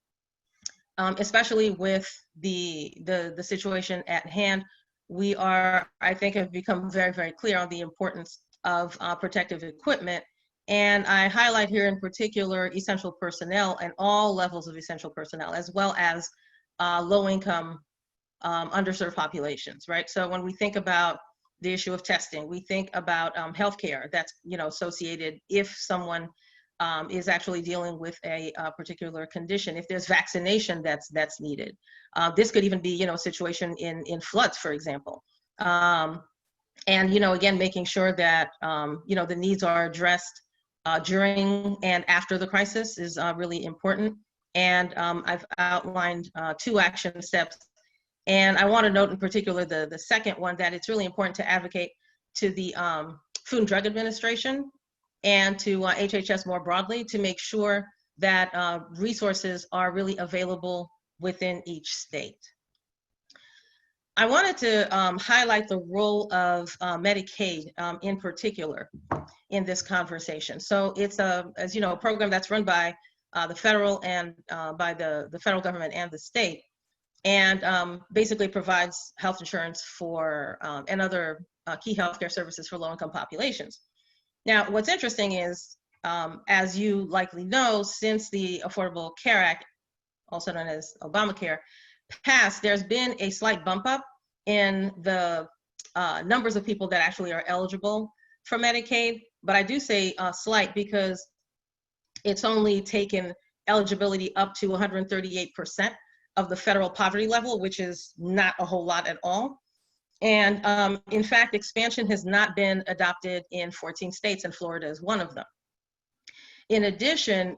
especially with the situation at hand, we are, I think, have become very, very clear on the importance of protective equipment. And I highlight here in particular essential personnel and all levels of essential personnel, as well as low-income, underserved populations, right? So when we think about the issue of testing, we think about healthcare that's associated if someone is actually dealing with a particular condition, if there's vaccination that's needed. This could even be a situation in floods, for example. And again, making sure that the needs are addressed during and after the crisis is really important. And I've outlined 2 action steps. And I want to note in particular the second one, that it's really important to advocate to the Food and Drug Administration and to HHS more broadly to make sure that resources are really available within each state. I wanted to highlight the role of Medicaid in particular in this conversation. So it's as you know, a program that's run by the federal and by the federal government and the state, and basically provides health insurance for and other key healthcare services for low-income populations. Now, what's interesting is, as you likely know, since the Affordable Care Act, also known as Obamacare, passed, there's been a slight bump up in the numbers of people that actually are eligible for Medicaid. But I do say slight because it's only taken eligibility up to 138% of the federal poverty level, which is not a whole lot at all. And in fact, expansion has not been adopted in 14 states, and Florida is one of them. In addition,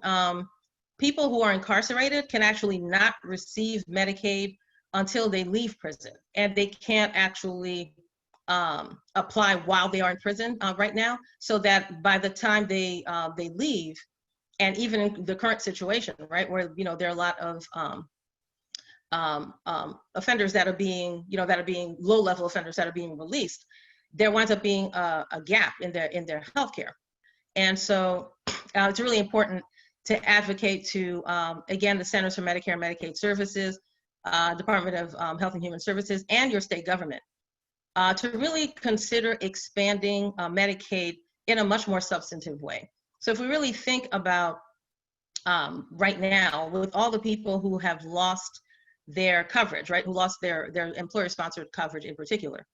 people who are incarcerated can actually not receive Medicaid until they leave prison, and they can't actually apply while they are in prison right now, so that by the time they leave, And even in the current situation, right, where, you know, there are a lot of offenders that are being, you know, that are being low-level offenders that are being released, there winds up being a gap in their healthcare. And so it's really important to advocate to, again, the Centers for Medicare and Medicaid Services, Department of Health and Human Services, and your state government to really consider expanding Medicaid in a much more substantive way. So if we really think about right now, with all the people who have lost their coverage, right, who lost their employer-sponsored coverage in particular,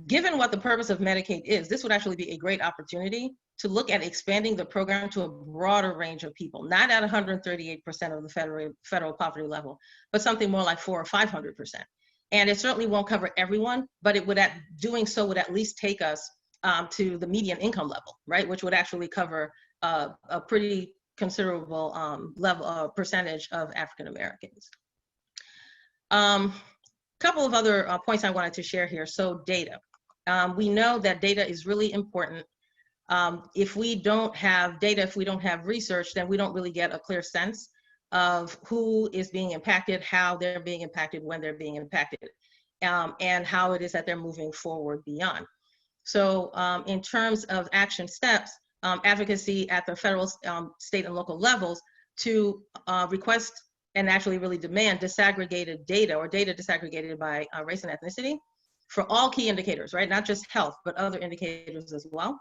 given what the purpose of Medicaid is, this would actually be a great opportunity to look at expanding the program to a broader range of people, not at 138% of the federal poverty level, but something more like 400 or 500%. And it certainly won't cover everyone, but it would, doing so would at least take us to the median income level, right, which would actually cover a pretty considerable percentage of African Americans. Couple of other points I wanted to share here. So data. We know that data is really important. If we don't have data, if we don't have research, then we don't really get a clear sense of who is being impacted, how they're being impacted, when they're being impacted, and how it is that they're moving forward beyond. So in terms of action steps, advocacy at the federal, state, and local levels to request and actually really demand disaggregated data or data disaggregated by race and ethnicity for all key indicators, right? Not just health, but other indicators as well,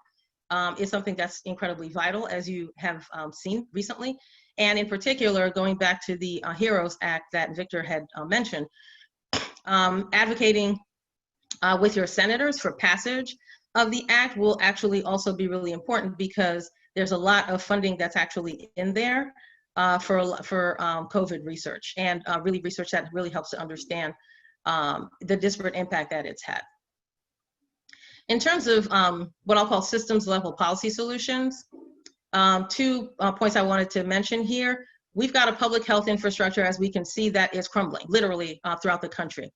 is something that's incredibly vital, as you have seen recently. And in particular, going back to the HEROES Act that Victor had mentioned, advocating with your senators for passage of the act will actually also be really important, because there's a lot of funding that's actually in there for COVID research, and really research that really helps to understand the disparate impact that it's had. In terms of what I'll call systems level policy solutions, 2 points I wanted to mention here. We've got a public health infrastructure, as we can see, that is crumbling literally throughout the country.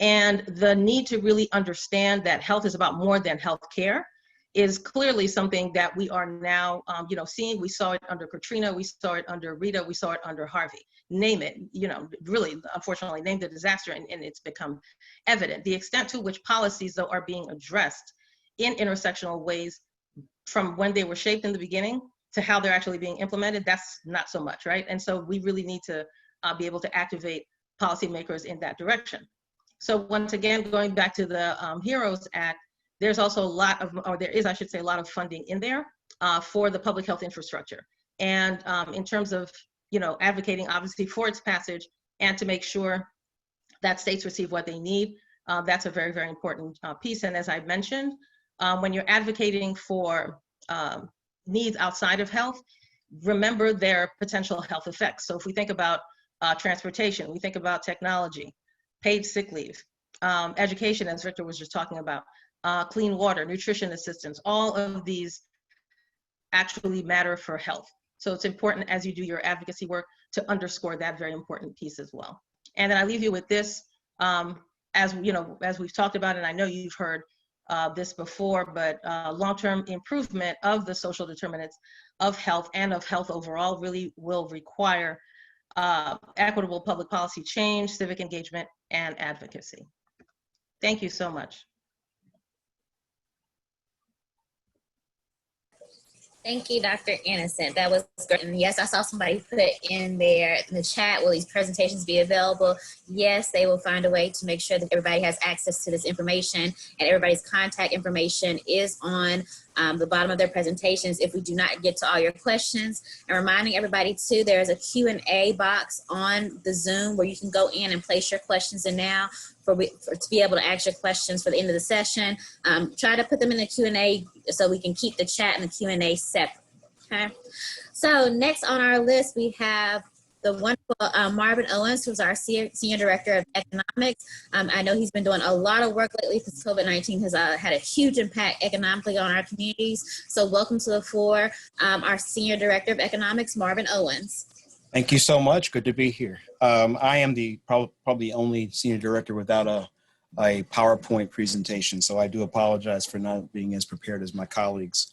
And the need to really understand that health is about more than health care is clearly something that we are now you know, seeing. We saw it under Katrina, we saw it under Rita, we saw it under Harvey. Name it, you know, really, unfortunately, name the disaster, and it's become evident. The extent to which policies, though, are being addressed in intersectional ways from when they were shaped in the beginning to how they're actually being implemented, that's not so much, right? And so we really need to be able to activate policymakers in that direction. So once again, going back to the HEROES Act, there's also a lot of, or there is, I should say, a lot of funding in there for the public health infrastructure. And in terms of, you know, advocating obviously for its passage and to make sure that states receive what they need, that's a very, very important piece. And as I mentioned, when you're advocating for needs outside of health, remember their potential health effects. So if we think about transportation, we think about technology, paid sick leave, education, as Victor was just talking about, clean water, nutrition assistance, all of these actually matter for health. So it's important, as you do your advocacy work, to underscore that very important piece as well. And then I leave you with this, as you know, as we've talked about, and I know you've heard this before, but long-term improvement of the social determinants of health and of health overall really will require equitable public policy change, civic engagement, and advocacy. Thank you so much. Thank you, Dr. Innocent. That was great. And yes, I saw somebody put in there in the chat, will these presentations be available? Yes, they will find a way to make sure that everybody has access to this information, and everybody's contact information is on the bottom of their presentations if we do not get to all your questions. And reminding everybody too, there's a Q&A box on the Zoom where you can go in and place your questions in now to be able to ask your questions for the end of the session. Try to put them in the Q&A so we can keep the chat and the Q&A separate, okay? So next on our list, we have the wonderful Marvin Owens, who's our Senior Director of Economics. I know he's been doing a lot of work lately because COVID-19 has had a huge impact economically on our communities. So welcome to the floor, our Senior Director of Economics, Marvin Owens. Thank you so much. Good to be here. I am the probably only senior director without a PowerPoint presentation, so I do apologize for not being as prepared as my colleagues.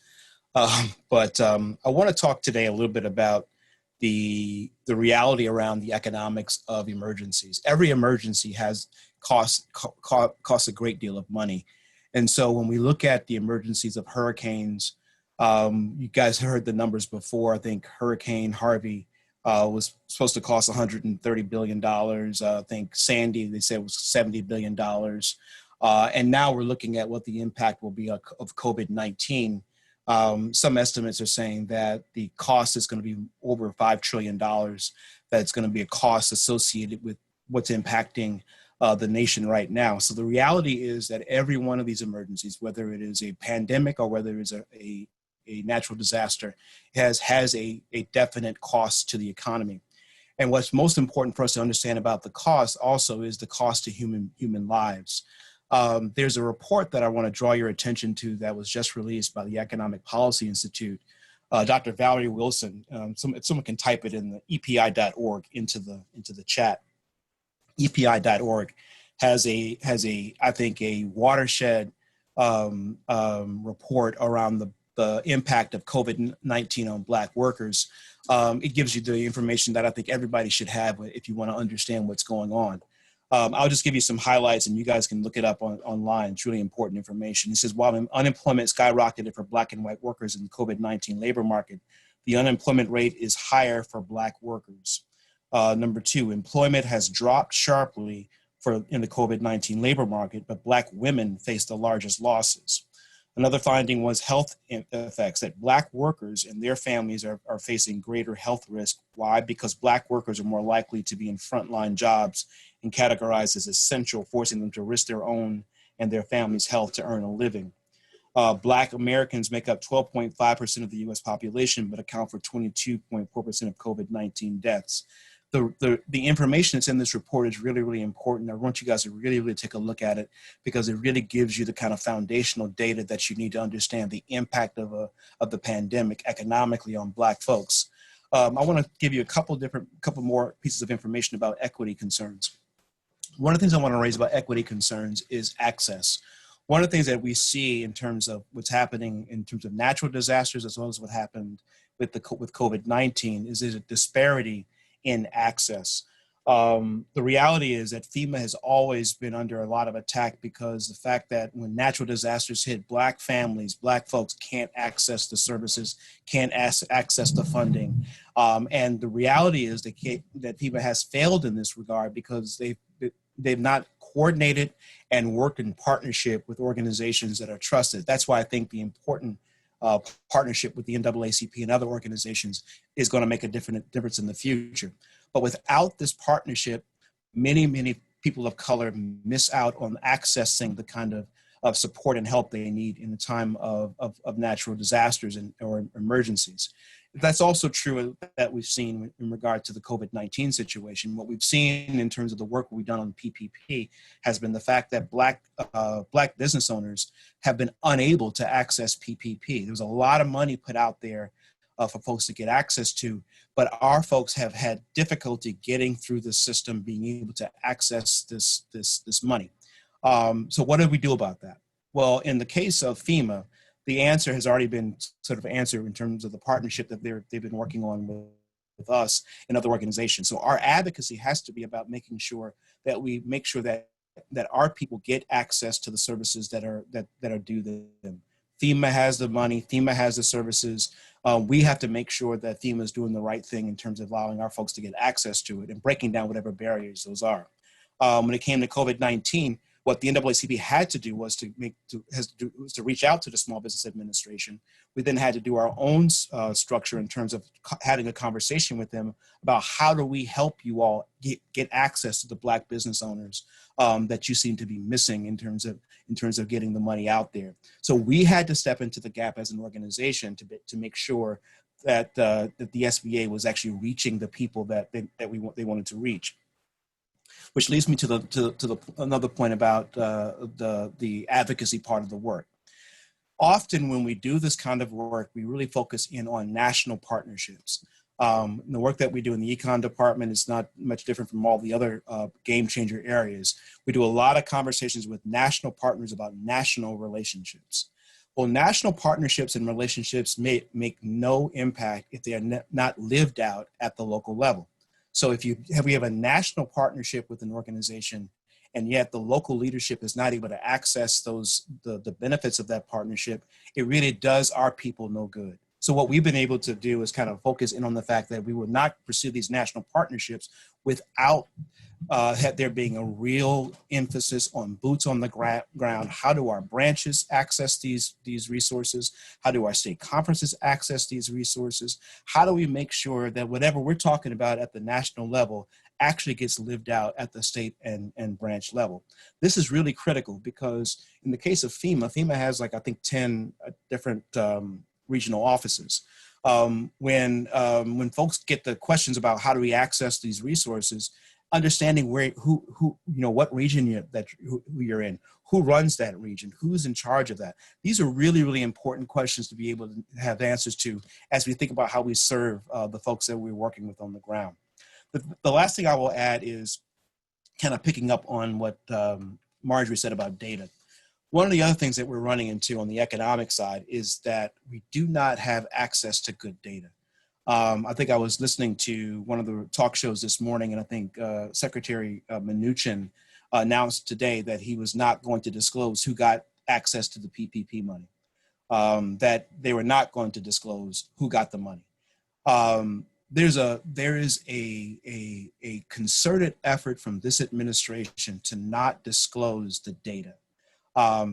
I want to talk today a little bit about the reality around the economics of emergencies. Every emergency has costs a great deal of money. And so when we look at the emergencies of hurricanes, you guys heard the numbers before. I think Hurricane Harvey was supposed to cost $130 billion. I think Sandy, they said, was $70 billion. And now we're looking at what the impact will be of COVID-19. Some estimates are saying that the cost is going to be over $5 trillion. That's going to be a cost associated with what's impacting the nation right now. So the reality is that every one of these emergencies, whether it is a pandemic or whether it is a natural disaster, has a definite cost to the economy. And what's most important for us to understand about the cost also is the cost to human lives. There's a report that I want to draw your attention to that was just released by the Economic Policy Institute. Dr. Valerie Wilson, someone can type it in the epi.org into the chat. epi.org has I think a watershed report around the impact of COVID-19 on Black workers. It gives you the information that I think everybody should have if you want to understand what's going on. I'll just give you some highlights and you guys can look it up online. It's really important information. It says, while unemployment skyrocketed for Black and white workers in the COVID-19 labor market, the unemployment rate is higher for Black workers. Number two, employment has dropped sharply in the COVID-19 labor market, but Black women face the largest losses. Another finding was health effects, that Black workers and their families are facing greater health risk. Why? Because Black workers are more likely to be in frontline jobs and categorized as essential, forcing them to risk their own and their family's health to earn a living. Black Americans make up 12.5% of the US population, but account for 22.4% of COVID-19 deaths. The information that's in this report is really, really important. I want you guys to really, really take a look at it because it really gives you the kind of foundational data that you need to understand the impact of the pandemic economically on Black folks. I want to give you a couple more pieces of information about equity concerns. One of the things I want to raise about equity concerns is access. One of the things that we see in terms of what's happening in terms of natural disasters, as well as what happened with COVID-19, is there's a disparity in access. The reality is that FEMA has always been under a lot of attack because the fact that when natural disasters hit, Black families, Black folks can't access the services, can't access the funding. And the reality is that FEMA has failed in this regard because they've not coordinated and worked in partnership with organizations that are trusted. That's why I think the important partnership with the NAACP and other organizations is going to make a difference in the future. But without this partnership, many people of color miss out on accessing the kind of support and help they need in the time of natural disasters or emergencies. That's also true that we've seen in regard to the COVID-19 situation. What we've seen in terms of the work we've done on PPP has been the fact that Black business owners have been unable to access PPP. There was a lot of money put out there for folks to get access to, but our folks have had difficulty getting through the system, being able to access this money. So what did we do about that? Well, in the case of FEMA, the answer has already been sort of answered in terms of the partnership that they've been working on with us and other organizations. So our advocacy has to be about making sure that we make sure that our people get access to the services that are due them. FEMA has the money, FEMA has the services. We have to make sure that FEMA is doing the right thing in terms of allowing our folks to get access to it and breaking down whatever barriers those are. When it came to COVID-19, what the NAACP had to do was to reach out to the Small Business Administration. We then had to do our own structure in terms of having a conversation with them about how do we help you all get access to the Black business owners that you seem to be missing in terms of getting the money out there. So we had to step into the gap as an organization to make sure that the SBA was actually reaching the people that they wanted to reach. Which leads me to another point about the advocacy part of the work. Often when we do this kind of work, we really focus in on national partnerships. The work that we do in the econ department is not much different from all the other game changer areas. We do a lot of conversations with national partners about national relationships. Well, national partnerships and relationships make no impact if they are not lived out at the local level. So if we have a national partnership with an organization, and yet the local leadership is not able to access the benefits of that partnership, it really does our people no good. So what we've been able to do is kind of focus in on the fact that we will not pursue these national partnerships without there being a real emphasis on boots on the ground. How do our branches access these resources? How do our state conferences access these resources? How do we make sure that whatever we're talking about at the national level actually gets lived out at the state and branch level? This is really critical because in the case of FEMA has like, I think 10 different regional offices. When folks get the questions about how do we access these resources, understanding what region who you're in, who runs that region, who's in charge of that. These are really, really important questions to be able to have answers to as we think about how we serve the folks that we're working with on the ground. The last thing I will add is kind of picking up on what Marjorie said about data. One of the other things that we're running into on the economic side is that we do not have access to good data. I think I was listening to one of the talk shows this morning, and I think Secretary Mnuchin announced today that he was not going to disclose who got access to the PPP money, that they were not going to disclose who got the money. There is a concerted effort from this administration to not disclose the data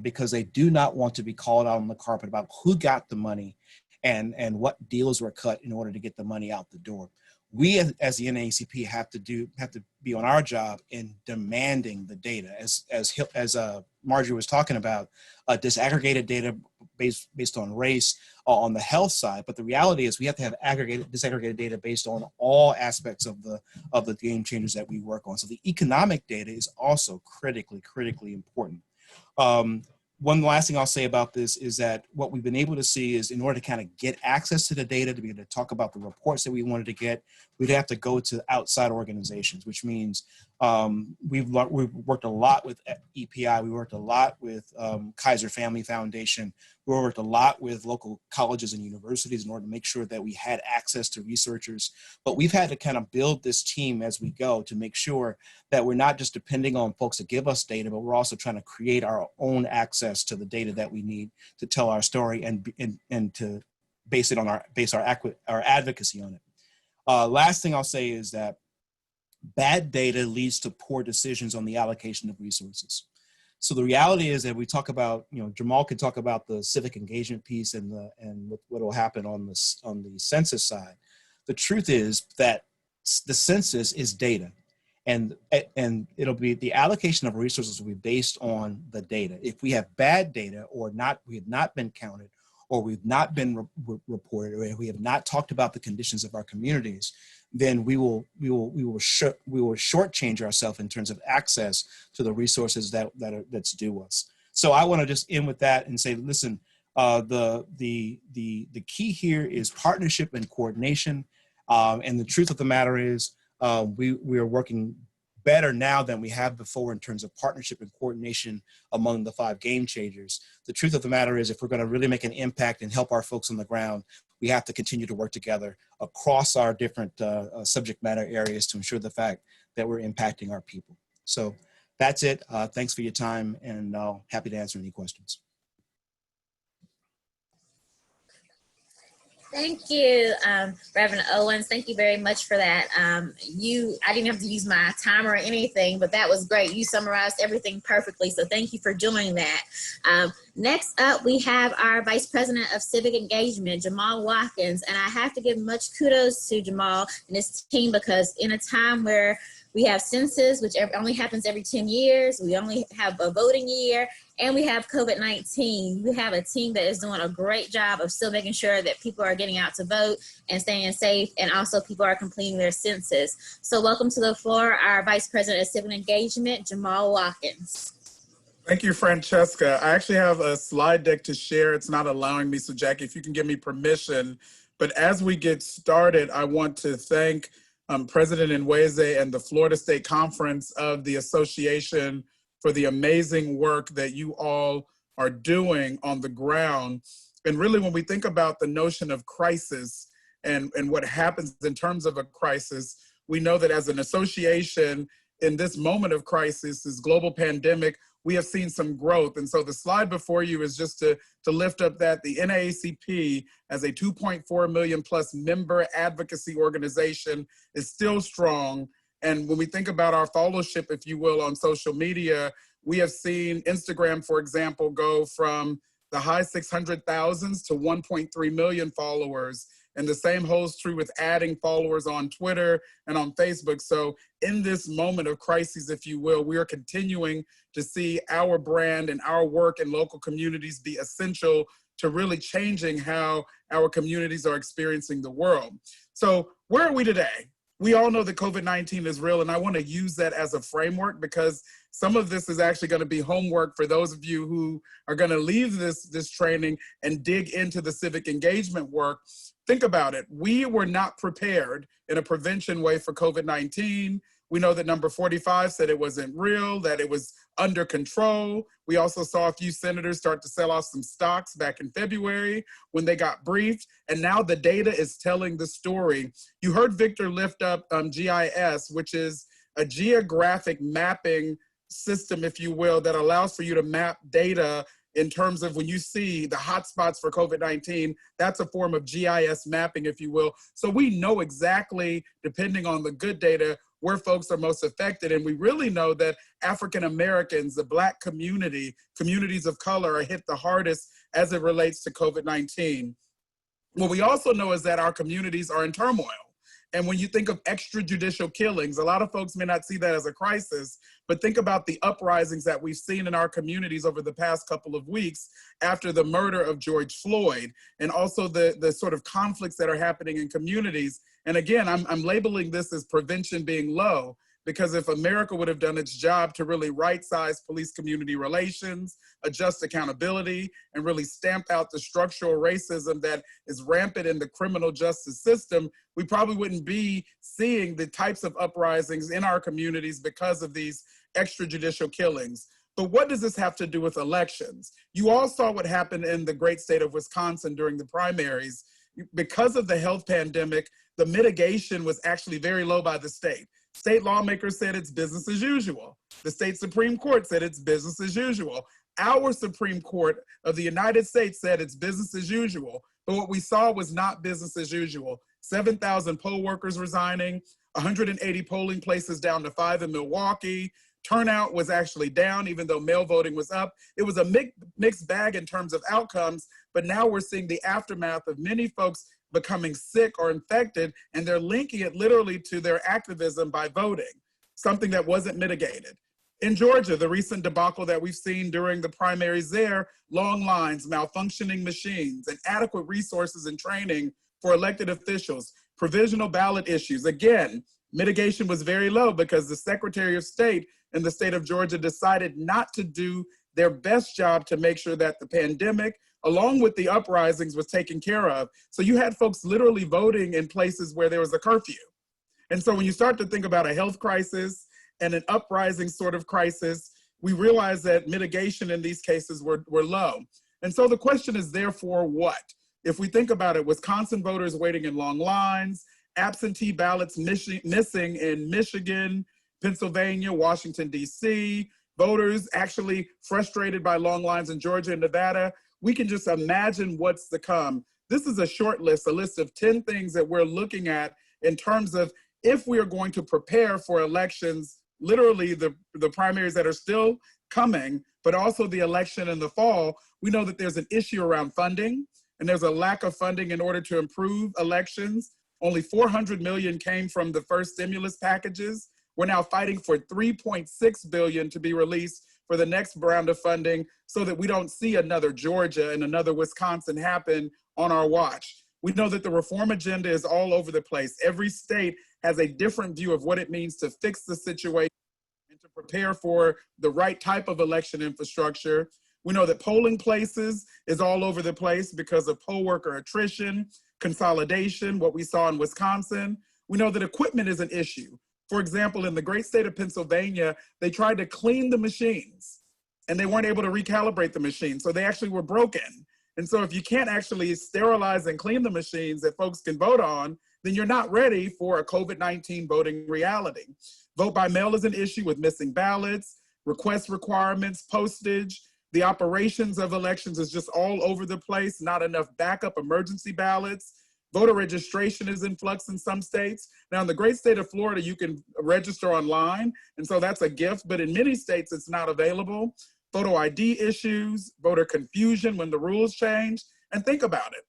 because they do not want to be called out on the carpet about who got the money and what deals were cut in order to get the money out the door. We as the NAACP have to be on our job in demanding the data, as Marjorie was talking about, disaggregated data based on race on the health side. But the reality is we have to have disaggregated data based on all aspects of the game changers that we work on. So the economic data is also critically important. One last thing I'll say about this is that what we've been able to see is in order to kind of get access to the data, to be able to talk about the reports that we wanted to get, we'd have to go to outside organizations, which means we've worked a lot with EPI, we worked a lot with Kaiser Family Foundation, we worked a lot with local colleges and universities in order to make sure that we had access to researchers. But we've had to kind of build this team as we go to make sure that we're not just depending on folks to give us data, but we're also trying to create our own access to the data that we need to tell our story and to base our advocacy on it. Last thing I'll say is that bad data leads to poor decisions on the allocation of resources. So the reality is that we talk about, Jamal can talk about the civic engagement piece and what will happen on the census side. The truth is that the census is data, and it'll be the allocation of resources will be based on the data. If we have bad data or we have not been counted, or we've not been reported, or we have not talked about the conditions of our communities, then we will shortchange ourselves in terms of access to the resources that's due us. So I want to just end with that and say, listen, the key here is partnership and coordination, and the truth of the matter is we are working better now than we have before in terms of partnership and coordination among the 5 game changers. The truth of the matter is if we're going to really make an impact and help our folks on the ground, we have to continue to work together across our different subject matter areas to ensure the fact that we're impacting our people. So that's it. Thanks for your time, and happy to answer any questions. Thank you, Reverend Owens. Thank you very much for that. I didn't have to use my timer or anything, but that was great. You summarized everything perfectly, so thank you for doing that. Next up, we have our Vice President of Civic Engagement, Jamal Watkins, and I have to give much kudos to Jamal and his team because in a time where we have census, which only happens every 10 years, we only have a voting year, and we have COVID-19. We have a team that is doing a great job of still making sure that people are getting out to vote and staying safe, and also people are completing their census. So welcome to the floor, our Vice President of Civic Engagement, Jamal Watkins. Thank you, Francesca. I actually have a slide deck to share. It's not allowing me, so Jackie, if you can give me permission. But as we get started, I want to thank President Nweze and the Florida State Conference of the Association for the amazing work that you all are doing on the ground. And really, when we think about the notion of crisis and what happens in terms of a crisis, we know that as an association in this moment of crisis, this global pandemic, we have seen some growth. And so the slide before you is just to lift up that the NAACP, as a 2.4 million plus member advocacy organization, is still strong. And when we think about our followership, if you will, on social media, we have seen Instagram, for example, go from the high 600,000s to 1.3 million followers. And the same holds true with adding followers on Twitter and on Facebook. So in this moment of crisis, if you will, we are continuing to see our brand and our work in local communities be essential to really changing how our communities are experiencing the world. So where are we today? We all know that COVID-19 is real, and I want to use that as a framework because some of this is actually going to be homework for those of you who are going to leave this training and dig into the civic engagement work. Think about it. We were not prepared in a prevention way for COVID-19. We know that number 45 said it wasn't real, that it was under control. We also saw a few senators start to sell off some stocks back in February when they got briefed. And now the data is telling the story. You heard Victor lift up GIS, which is a geographic mapping system, if you will, that allows for you to map data in terms of when you see the hotspots for COVID-19, that's a form of GIS mapping, if you will. So we know exactly, depending on the good data, where folks are most affected. And we really know that African Americans, the Black community, communities of color are hit the hardest as it relates to COVID-19. What we also know is that our communities are in turmoil. And when you think of extrajudicial killings, a lot of folks may not see that as a crisis, but think about the uprisings that we've seen in our communities over the past couple of weeks after the murder of George Floyd, and also the sort of conflicts that are happening in communities. And again, I'm labeling this as prevention being low, because if America would have done its job to really right-size police-community relations, adjust accountability, and really stamp out the structural racism that is rampant in the criminal justice system, we probably wouldn't be seeing the types of uprisings in our communities because of these extrajudicial killings. But what does this have to do with elections? You all saw what happened in the great state of Wisconsin during the primaries. Because of the health pandemic, the mitigation was actually very low by the state. State lawmakers said it's business as usual. The state Supreme Court said it's business as usual. Our Supreme Court of the United States said it's business as usual. But what we saw was not business as usual. 7,000 poll workers resigning, 180 polling places down to 5 in Milwaukee. Turnout was actually down, even though mail voting was up. It was a mixed bag in terms of outcomes, but now we're seeing the aftermath of many folks becoming sick or infected, and they're linking it literally to their activism by voting, something that wasn't mitigated. In Georgia, the recent debacle that we've seen during the primaries there, long lines, malfunctioning machines, inadequate resources and training for elected officials, provisional ballot issues. Again, mitigation was very low because the Secretary of State in the state of Georgia decided not to do their best job to make sure that the pandemic, along with the uprisings, was taken care of. So you had folks literally voting in places where there was a curfew. And so when you start to think about a health crisis and an uprising sort of crisis, we realize that mitigation in these cases were low. And so the question is, therefore, what? If we think about it, Wisconsin voters waiting in long lines, absentee ballots missing in Michigan, Pennsylvania, Washington, D.C., voters actually frustrated by long lines in Georgia and Nevada, we can just imagine what's to come. This is a short list, a list of 10 things that we're looking at in terms of if we are going to prepare for elections, literally the primaries that are still coming, but also the election in the fall. We know that there's an issue around funding, and there's a lack of funding in order to improve elections. Only $400 million came from the first stimulus packages. We're now fighting for $3.6 billion to be released for the next round of funding so that we don't see another Georgia and another Wisconsin happen on our watch. We know that the reform agenda is all over the place. Every state has a different view of what it means to fix the situation and to prepare for the right type of election infrastructure. We know that polling places is all over the place because of poll worker attrition, consolidation, what we saw in Wisconsin. We know that equipment is an issue. For example, in the great state of Pennsylvania, they tried to clean the machines. and they weren't able to recalibrate the machine. So they actually were broken. And so if you can't actually sterilize and clean the machines that folks can vote on, then you're not ready for a COVID-19 voting reality. Vote by mail is an issue with missing ballots, request requirements, postage. The operations of elections is just all over the place, not enough backup emergency ballots. Voter registration is in flux in some states. Now, in the great state of Florida, you can register online, and so that's a gift, but in many states, it's not available. Photo ID issues, voter confusion when the rules change, and think about it.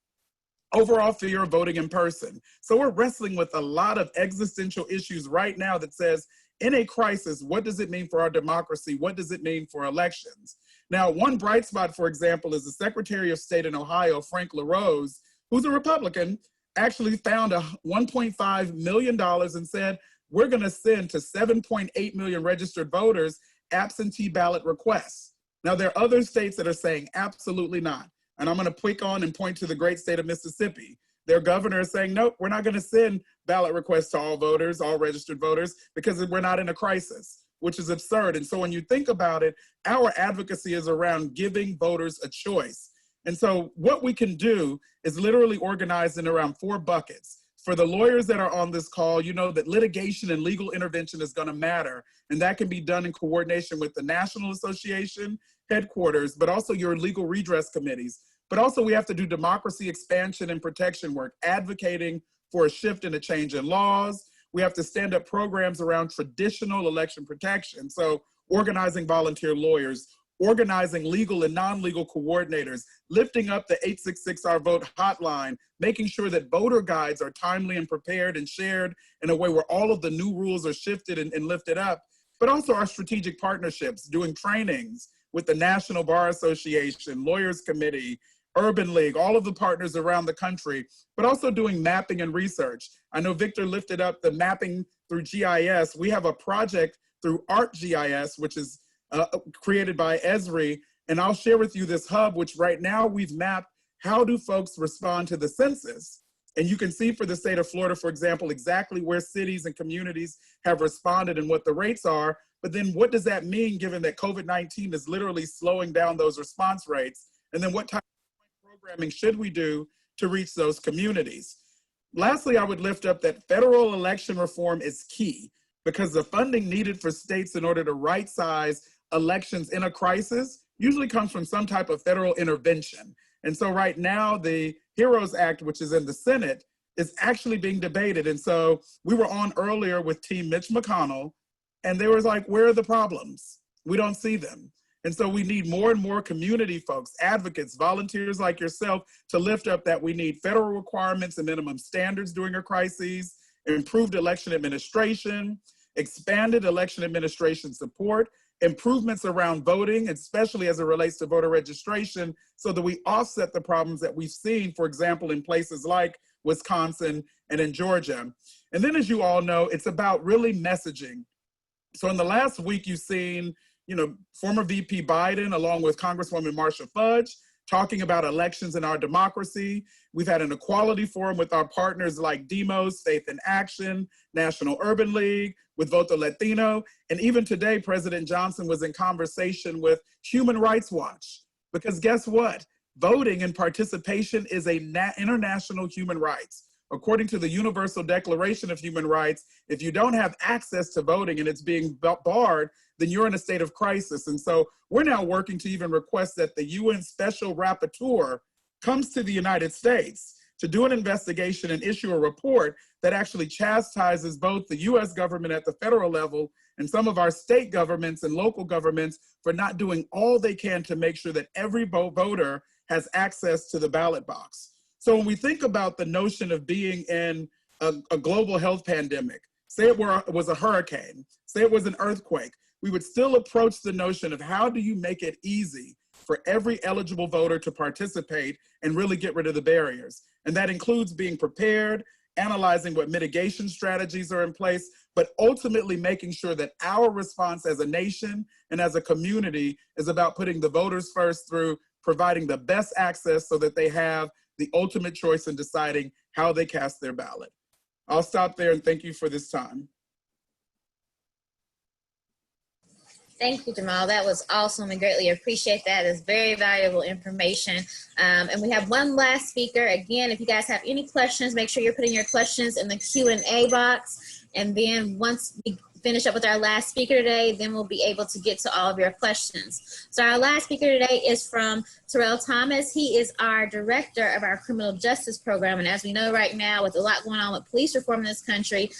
Overall fear of voting in person. So we're wrestling with a lot of existential issues right now that says, in a crisis, what does it mean for our democracy? What does it mean for elections? Now, one bright spot, for example, is the Secretary of State in Ohio, Frank LaRose, who's a Republican, actually found $1.5 million and said, we're gonna send to 7.8 million registered voters absentee ballot requests. Now, there are other states that are saying absolutely not. And I'm gonna pick on and point to the great state of Mississippi. Their governor is saying, nope, we're not gonna send ballot requests to all voters, all registered voters, because we're not in a crisis, which is absurd. And so when you think about it, our advocacy is around giving voters a choice. And so what we can do is literally organized in around 4 buckets. For the lawyers that are on this call, you know that litigation and legal intervention is gonna matter. And that can be done in coordination with the National Association headquarters, but also your legal redress committees. But also we have to do democracy expansion and protection work, advocating for a shift and a change in laws. We have to stand up programs around traditional election protection. So organizing volunteer lawyers, organizing legal and non-legal coordinators, lifting up the 866-OUR-VOTE hotline, making sure that voter guides are timely and prepared and shared in a way where all of the new rules are shifted and lifted up, but also our strategic partnerships, doing trainings with the National Bar Association, Lawyers Committee, Urban League, all of the partners around the country, but also doing mapping and research. I know Victor lifted up the mapping through GIS. We have a project through ArcGIS, which is created by Esri, and I'll share with you this hub, which right now we've mapped how do folks respond to the census. And you can see for the state of Florida, for example, exactly where cities and communities have responded and what the rates are. But then what does that mean given that COVID-19 is literally slowing down those response rates? And then what type of programming should we do to reach those communities? Lastly, I would lift up that federal election reform is key because the funding needed for states in order to right-size elections in a crisis usually comes from some type of federal intervention. And so right now, the HEROES Act, which is in the Senate, is actually being debated. And so we were on earlier with Team Mitch McConnell, and they were like, where are the problems? We don't see them. And so we need more and more community folks, advocates, volunteers like yourself to lift up that we need federal requirements and minimum standards during a crisis, improved election administration, expanded election administration support, improvements around voting, especially as it relates to voter registration, so that we offset the problems that we've seen, for example, in places like Wisconsin and in Georgia. And then, as you all know, it's about really messaging. So in the last week, you've seen, former VP Biden, along with Congresswoman Marsha Fudge, talking about elections in our democracy. We've had an equality forum with our partners like Demos, Faith in Action, National Urban League, with Voto Latino. And even today, President Johnson was in conversation with Human Rights Watch. Because guess what? Voting and participation is international human rights. According to the Universal Declaration of Human Rights, if you don't have access to voting and it's being barred, then you're in a state of crisis. And so we're now working to even request that the UN Special Rapporteur comes to the United States to do an investigation and issue a report that actually chastises both the US government at the federal level and some of our state governments and local governments for not doing all they can to make sure that every voter has access to the ballot box. So when we think about the notion of being in a global health pandemic, say it was a hurricane, say it was an earthquake, we would still approach the notion of how do you make it easy for every eligible voter to participate and really get rid of the barriers. And that includes being prepared, analyzing what mitigation strategies are in place, but ultimately making sure that our response as a nation and as a community is about putting the voters first through providing the best access so that they have the ultimate choice in deciding how they cast their ballot. I'll stop there and thank you for this time. Thank you, Jamal. That was awesome and greatly appreciate that. It's very valuable information. And we have one last speaker. Again, if you guys have any questions, make sure you're putting your questions in the Q&A box. And then once we finish up with our last speaker today, then we'll be able to get to all of your questions. So our last speaker today is from Terrell Thomas. He is our director of our criminal justice program. And as we know right now, with a lot going on with police reform in this country,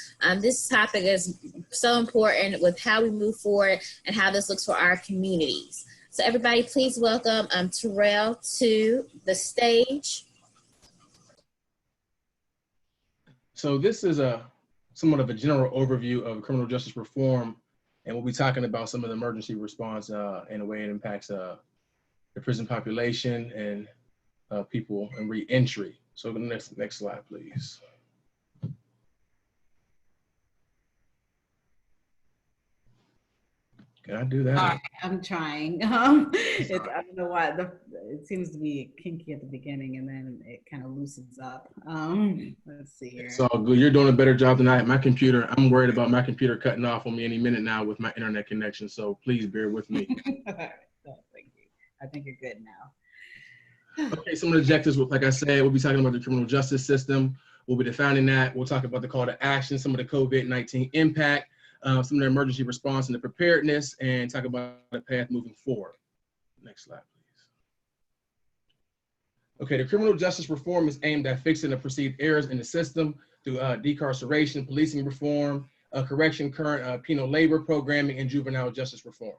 this topic is so important with how we move forward and how this looks for our communities. So everybody, please welcome Terrell to the stage. So this is somewhat of a general overview of criminal justice reform, and we'll be talking about some of the emergency response and the way it impacts the prison population and people in re-entry. So the next slide, please. Can I do that? All right, I'm trying. I don't know why it seems to be kinky at the beginning and then it kind of loosens up. Let's see here. It's all good. You're doing a better job than I am. My computer, I'm worried about my computer cutting off on me any minute now with my internet connection. So please bear with me. All right. Oh, thank you. I think you're good now. Okay, some of the objectives, like I said, we'll be talking about the criminal justice system. We'll be defining that. We'll talk about the call to action, some of the COVID-19 impact, some of the emergency response and the preparedness, and talk about the path moving forward. Next slide, please. Okay, the criminal justice reform is aimed at fixing the perceived errors in the system through decarceration, policing reform, correction, current penal labor programming, and juvenile justice reform.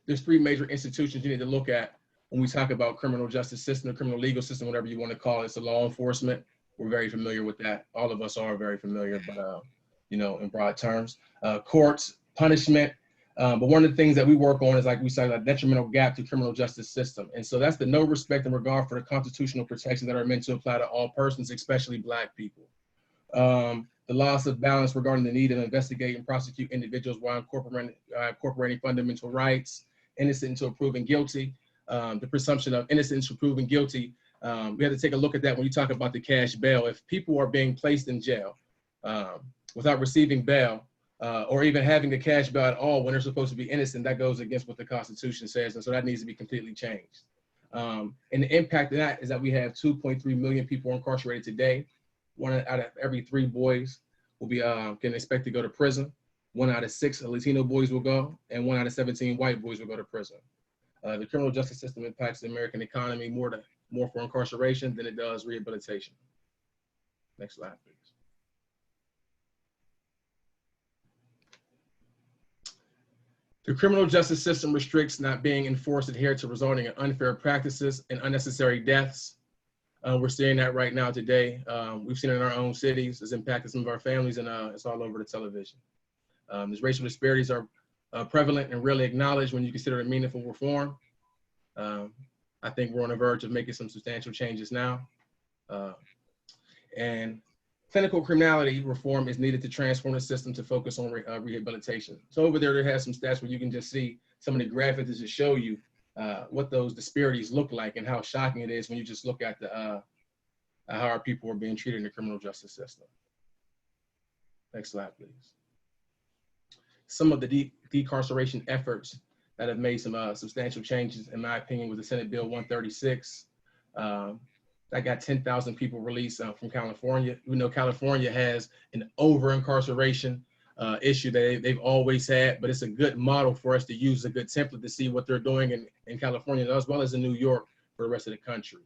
There's three major institutions you need to look at when we talk about criminal justice system, or criminal legal system, whatever you want to call it. It's the law enforcement. We're very familiar with that. All of us are very familiar, but you know, in broad terms, courts, punishment. But one of the things that we work on is, like we said, a detrimental gap to criminal justice system. And so that's the no respect and regard for the constitutional protections that are meant to apply to all persons, especially Black people. The loss of balance regarding the need to investigate and prosecute individuals while incorporating fundamental rights, innocent until proven guilty, the presumption of innocence until proven guilty. We have to take a look at that when you talk about the cash bail. If people are being placed in jail without receiving bail or even having the cash bail at all when they're supposed to be innocent, that goes against what the Constitution says. And so that needs to be completely changed. And the impact of that is that we have 2.3 million people incarcerated today. 1 out of every 3 boys will be can expect to go to prison. 1 out of 6 Latino boys will go, and 1 out of 17 white boys will go to prison. The criminal justice system impacts the American economy more for incarceration than it does rehabilitation. Next slide, please. The criminal justice system restricts not being enforced, adhered to, resulting in unfair practices and unnecessary deaths. We're seeing that right now today. We've seen it in our own cities. It's impacted some of our families, and it's all over the television. These racial disparities are prevalent and rarely acknowledged when you consider a meaningful reform. I think we're on the verge of making some substantial changes now. And clinical criminality reform is needed to transform the system to focus on rehabilitation. So over there has some stats where you can just see some of the graphics that show you what those disparities look like and how shocking it is when you just look at the how our people are being treated in the criminal justice system. Next slide, please. Some of the decarceration efforts that have made some substantial changes, in my opinion, with the Senate Bill 136. That got 10,000 people released from California. We know California has an over-incarceration issue that they've always had, but it's a good model for us to use, a good template to see what they're doing in California, as well as in New York for the rest of the country.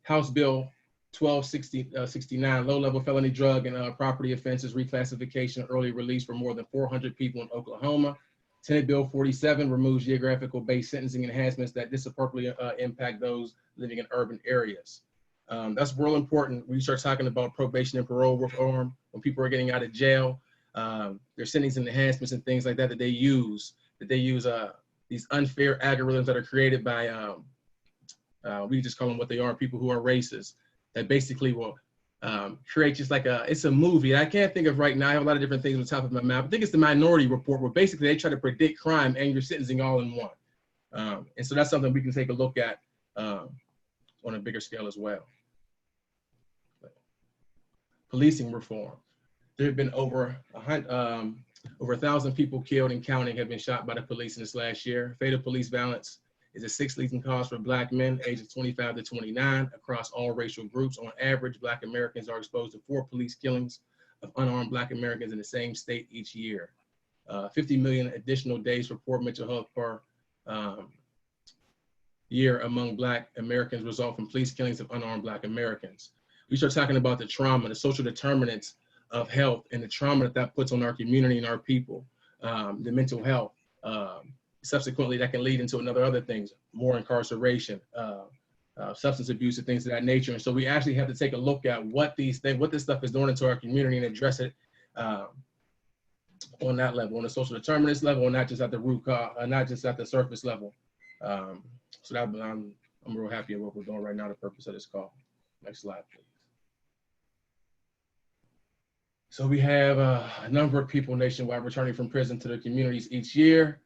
House Bill 1269, low-level felony drug and property offenses, reclassification, early release for more than 400 people in Oklahoma. Senate Bill 47 removes geographical-based sentencing enhancements that disproportionately impact those living in urban areas. That's real important when you start talking about probation and parole reform. When people are getting out of jail, there's sentencing enhancements and things like that that they use these unfair algorithms that are created by, we just call them what they are, people who are racist, that basically will create just like it's a movie. I can't think of right now. I have a lot of different things on the top of my mouth. I think it's the Minority Report, where basically they try to predict crime and your sentencing all in one. And so that's something we can take a look at on a bigger scale as well. Policing reform. there have been over 1,000 people killed and counting have been shot by the police in this last year. Fatal police violence is the 6th leading cause for Black men ages 25 to 29 across all racial groups. On average, Black Americans are exposed to 4 police killings of unarmed Black Americans in the same state each year. 50 million additional days for poor mental health per year among Black Americans result from police killings of unarmed Black Americans. We start talking about the trauma, the social determinants of health, and the trauma that puts on our community and our people, the mental health. Subsequently, that can lead into other things, more incarceration, substance abuse, and things of that nature. And so we actually have to take a look at what this stuff is doing into our community and address it on that level, on the social determinants level, and not just at the root cause, not just at the surface level. So that I'm real happy with what we're doing right now, the purpose of this call. Next slide, please. So we have a number of people nationwide returning from prison to their communities each year,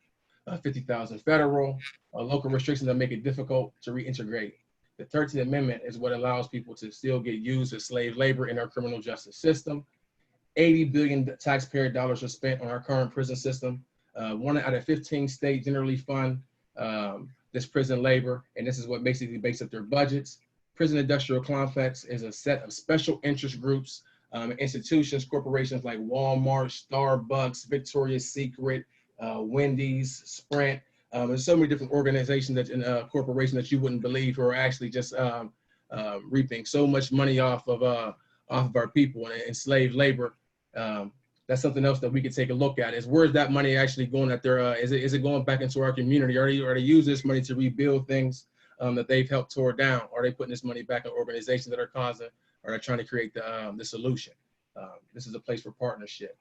50,000 federal, local restrictions that make it difficult to reintegrate. The 13th Amendment is what allows people to still get used as slave labor in our criminal justice system. 80 billion taxpayer dollars are spent on our current prison system. 1 out of 15 states generally fund this prison labor, and this is what basically makes up their budgets. Prison industrial complex is a set of special interest groups, institutions, corporations like Walmart, Starbucks, Victoria's Secret, Wendy's, Sprint. There's so many different organizations that corporations that you wouldn't believe who are actually just reaping so much money off of our people and enslaved labor. That's something else that we could take a look at. Is where's that money actually going? That is it going back into our community? Are they use this money to rebuild things that they've helped tore down? Are they putting this money back in organizations that are causing, or are trying to create the solution? This is a place for partnership.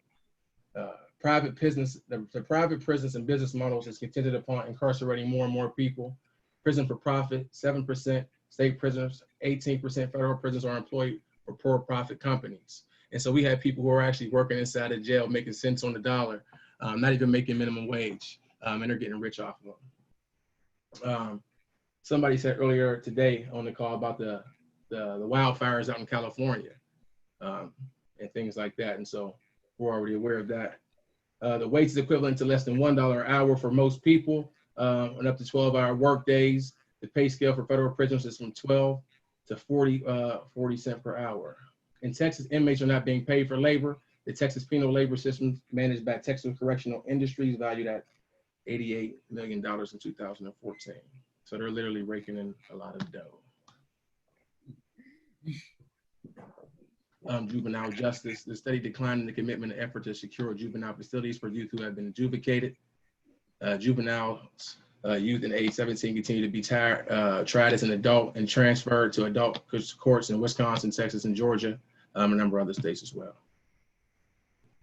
Private business, the private prisons and business models is contingent upon incarcerating more and more people. Prison for profit, 7%, state prisoners, 18% federal prisoners are employed for for-profit companies. And so we have people who are actually working inside a jail, making cents on the dollar, not even making minimum wage, and they're getting rich off of them. Somebody said earlier today on the call about the wildfires out in California and things like that. And so we're already aware of that. The wage is equivalent to less than $1 an hour for most people, and up to 12-hour work days. The pay scale for federal prisoners is from 12 to 40 cents per hour. In Texas, inmates are not being paid for labor. The Texas penal labor system managed by Texas Correctional Industries valued at $88 million in 2014. So they're literally raking in a lot of dough. Juvenile justice, the steady decline in the commitment and effort to secure juvenile facilities for youth who have been adjudicated. Juveniles, youth in age 17 continue to be tried as an adult and transferred to adult courts in Wisconsin, Texas, and Georgia, a number of other states as well.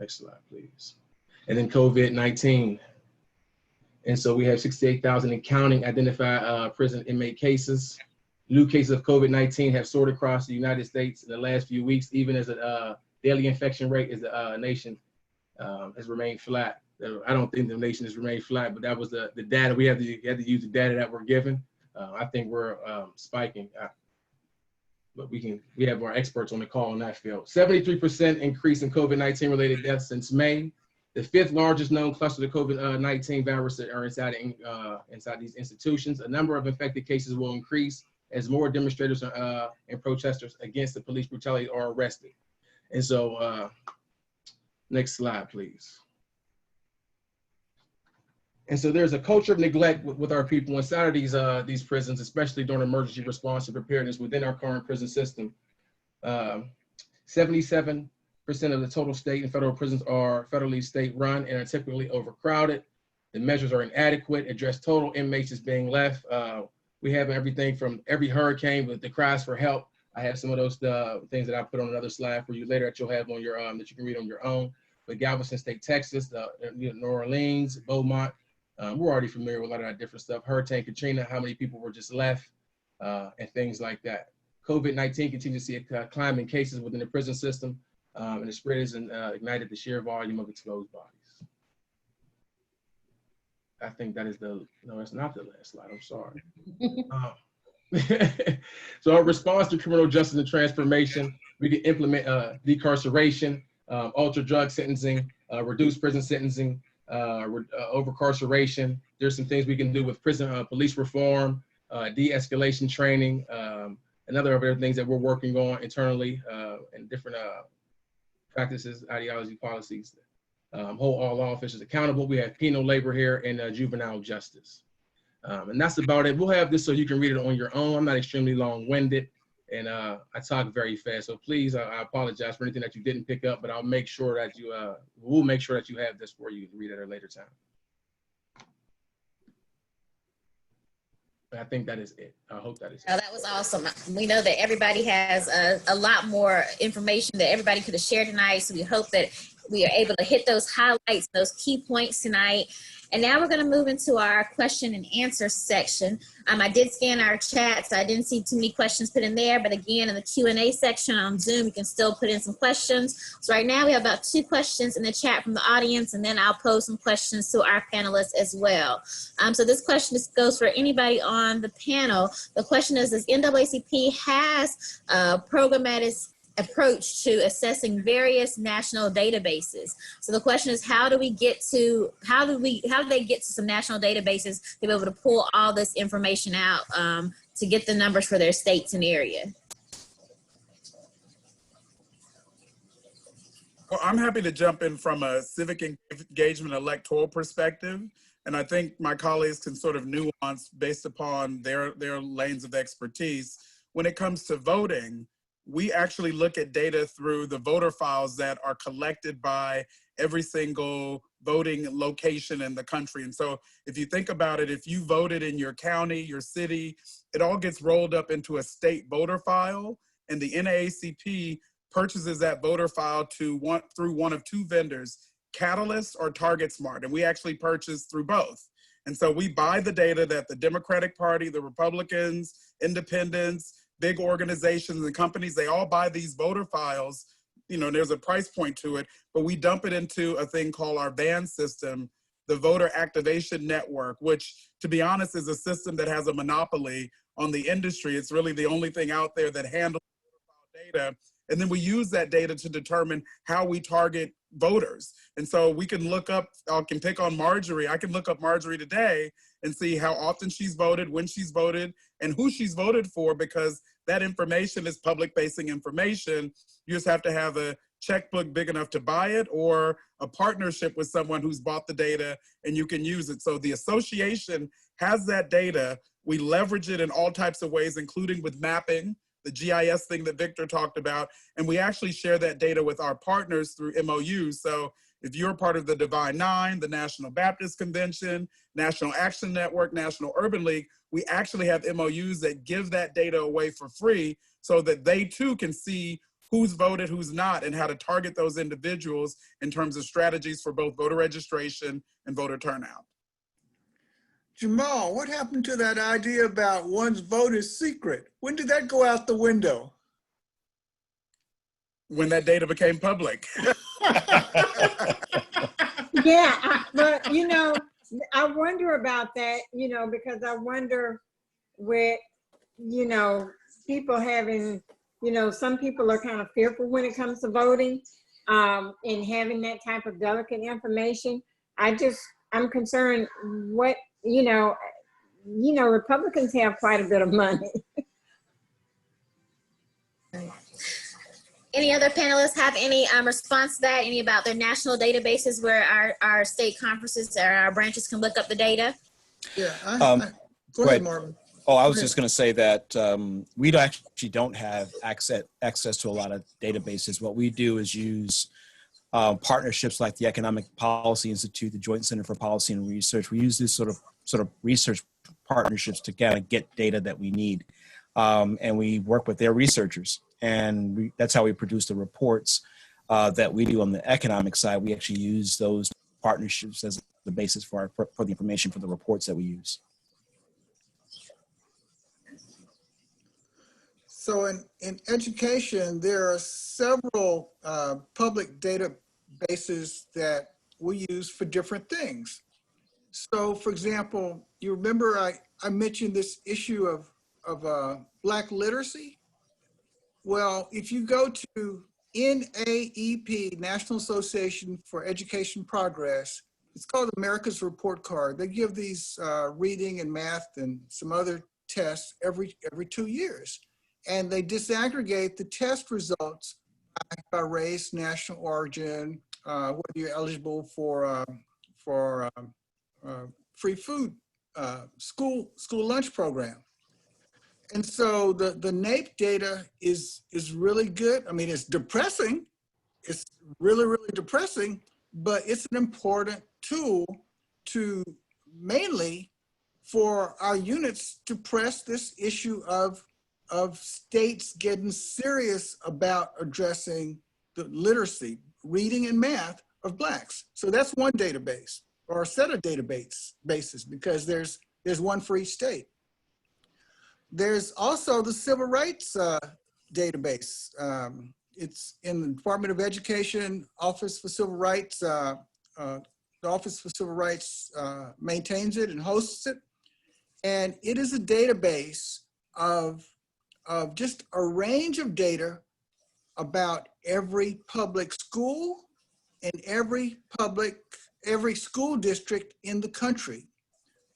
Next slide, please. And then COVID-19. And so we have 68,000 and counting identified prison inmate cases. New cases of COVID-19 have soared across the United States in the last few weeks, even as a daily infection rate as the nation has remained flat. I don't think the nation has remained flat, but that was the data. We had to use the data that we're given. I think we're spiking, but we have our experts on the call on that field. 73% increase in COVID-19 related deaths since May. The 5th largest known cluster of COVID-19 virus are inside these institutions. A number of infected cases will increase as more demonstrators and protesters against the police brutality are arrested. And so, next slide, please. And so there's a culture of neglect with our people inside of these prisons, especially during emergency response and preparedness within our current prison system. 77% of the total state and federal prisons are federally state run and are typically overcrowded. The measures are inadequate, address total inmates as being left. We have everything from every hurricane with the cries for help. I have some of those things that I put on another slide for you later that you'll have on your that you can read on your own. But Galveston State, Texas, New Orleans, Beaumont, we're already familiar with a lot of that different stuff. Hurricane Katrina, how many people were just left, and things like that. COVID-19 continues to see a climb in cases within the prison system, and the spread has ignited the sheer volume of exposed bodies. I think that is no, that's not the last slide, I'm sorry. So our response to criminal justice and transformation, we can implement decarceration, ultra drug sentencing, reduced prison sentencing, over-carceration. There's some things we can do with prison police reform, de-escalation training, and other things that we're working on internally, and different practices, ideology, policies. Hold all law officials accountable. We have penal labor here and juvenile justice. And that's about it. We'll have this so you can read it on your own. I'm not extremely long-winded, and I talk very fast. So please, I apologize for anything that you didn't pick up, but I'll make sure that you, we'll make sure that you have this for you to read at a later time. I think that is it. I hope that is it. Oh, that was awesome. We know that everybody has a lot more information that everybody could have shared tonight. So we hope that we are able to hit those highlights, those key points tonight. And now we're going to move into our question and answer section. I did scan our chats. I didn't see too many questions put in there, but again, in the Q&A section on Zoom, you can still put in some questions. So right now we have about 2 questions in the chat from the audience, and then I'll pose some questions to our panelists as well. So this question goes for anybody on the panel. The question is, does NAACP has programmatic approach to assessing various national databases? So the question is, how do they get to some national databases to be able to pull all this information out to get the numbers for their states and area? Well, I'm happy to jump in from a civic engagement electoral perspective. And I think my colleagues can sort of nuance based upon their lanes of expertise. When it comes to voting, we actually look at data through the voter files that are collected by every single voting location in the country. And so if you think about it, if you voted in your county, your city, it all gets rolled up into a state voter file, and the NAACP purchases that voter file through one of 2 vendors, Catalyst or Target Smart, and we actually purchase through both. And so we buy the data that the Democratic Party, the Republicans, independents, big organizations and companies, they all buy these voter files. You know, there's a price point to it, but we dump it into a thing called our VAN system, the Voter Activation Network, which, to be honest, is a system that has a monopoly on the industry. It's really the only thing out there that handles voter file data. And then we use that data to determine how we target voters. And so we can look up, I can pick on Marjorie. I can look up Marjorie today and see how often she's voted, when she's voted, and who she's voted for, because that information is public facing information. You just have to have a checkbook big enough to buy it, or a partnership with someone who's bought the data and you can use it. So the association has that data. We leverage it in all types of ways, including with mapping, the GIS thing that Victor talked about. And we actually share that data with our partners through MOUs. So if you're part of the Divine Nine, the National Baptist Convention, National Action Network, National Urban League, we actually have MOUs that give that data away for free so that they too can see who's voted, who's not, and how to target those individuals in terms of strategies for both voter registration and voter turnout. Jamal, what happened to that idea about one's vote is secret? When did that go out the window? When that data became public. Yeah, but you know, I wonder about that, you know, because I wonder with, you know, people having, you know, some people are kind of fearful when it comes to voting and having that type of delicate information. I'm concerned what, you know, Republicans have quite a bit of money. Any other panelists have any response to that? Any about their national databases where our state conferences or our branches can look up the data? Yeah, go ahead, Marvin. Oh, I was just going to say that we actually don't have access to a lot of databases. What we do is use partnerships like the Economic Policy Institute, the Joint Center for Policy and Research. We use these sort of research partnerships to kind of get data that we need, and we work with their researchers, and that's how we produce the reports that we do on the economic side. We actually use those partnerships as the basis for the information for the reports that we use. So in education, there are several public databases that we use for different things. So for example, you remember I mentioned this issue of Black literacy? Well, if you go to NAEP, National Association for Education Progress. It's called America's Report Card. They give these reading and math and some other tests every 2 years. And they disaggregate the test results by race, national origin, whether you're eligible for free food, school lunch program. And so the NAEP data is really good. I mean, it's depressing. It's really, really depressing, but it's an important tool to mainly for our units to press this issue of states getting serious about addressing the literacy, reading and math of Blacks. So that's one database or a set of bases because there's one for each state. There's also the Civil Rights database. It's in the Department of Education, Office for Civil Rights. The Office for Civil Rights maintains it and hosts it. And it is a database of just a range of data about every public school and every school district in the country.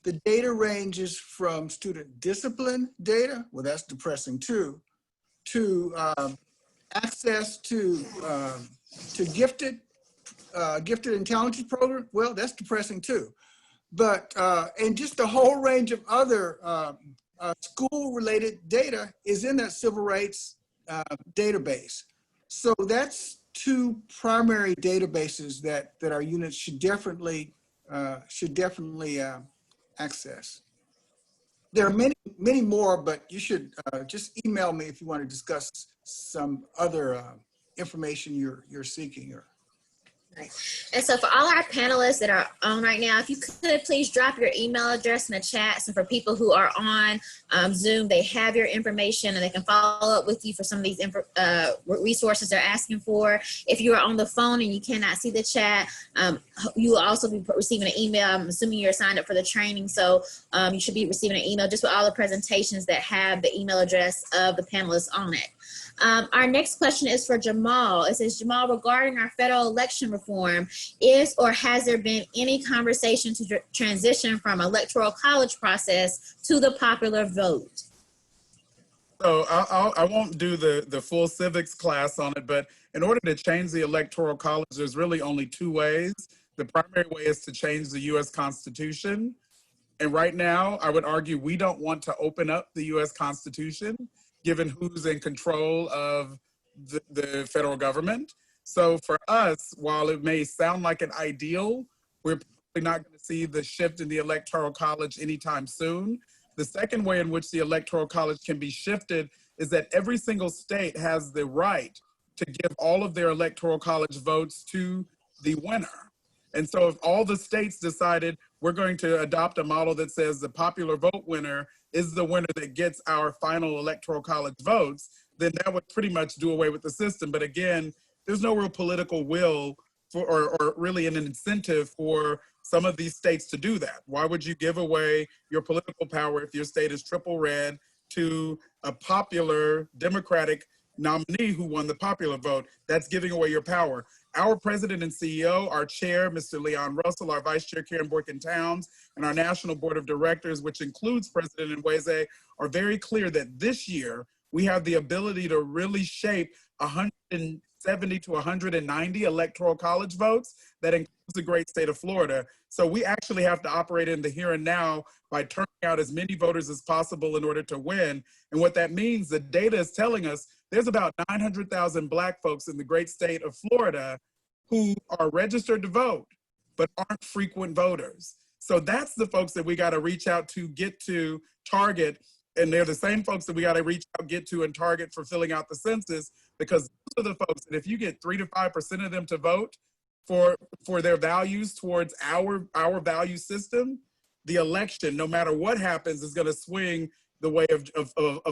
The data ranges from student discipline data, well, that's depressing too, to access to gifted and talented program, well, that's depressing too. But, and just a whole range of other school-related data is in that civil rights database. So that's two primary databases that our units should definitely access. There are many more, but you should just email me if you want to discuss some other information you're seeking. And so for all our panelists that are on right now, if you could please drop your email address in the chat. So for people who are on Zoom, they have your information and they can follow up with you for some of these resources they're asking for. If you are on the phone and you cannot see the chat, you will also be receiving an email. I'm assuming you're signed up for the training. So you should be receiving an email just with all the presentations that have the email address of the panelists on it. Our next question is for Jamal. It says, Jamal, regarding our federal election reform, is or has there been any conversation to transition from electoral college process to the popular vote? So I won't do the full civics class on it, but in order to change the electoral college, there's really only two ways. The primary way is to change the US Constitution. And right now, I would argue we don't want to open up the US Constitution, given who's in control of the federal government. So for us, while it may sound like an ideal, we're probably not going to see the shift in the electoral college anytime soon. The second way in which the electoral college can be shifted is that every single state has the right to give all of their electoral college votes to the winner. And so if all the states decided we're going to adopt a model that says the popular vote winner is the winner that gets our final electoral college votes, then that would pretty much do away with the system. But again, there's no real political will for, or really an incentive for some of these states to do that. Why would you give away your political power if your state is triple red to a popular Democratic nominee who won the popular vote? That's giving away your power. Our president and CEO, our chair, Mr. Leon Russell, our vice chair, Karen Boykin-Towns, and our national board of directors, which includes President Nweze, are very clear that this year we have the ability to really shape 170 to 190 electoral college votes. That includes the great state of Florida. So we actually have to operate in the here and now by turning out as many voters as possible in order to win. And what that means, the data is telling us there's about 900,000 Black folks in the great state of Florida who are registered to vote, but aren't frequent voters. So that's the folks that we got to reach out to, get to, target. And they're the same folks that we got to reach out, get to, and target for filling out the census, because those are the folks that if you get 3 to 5% of them to vote for their values towards our value system, the election, no matter what happens, is going to swing the way of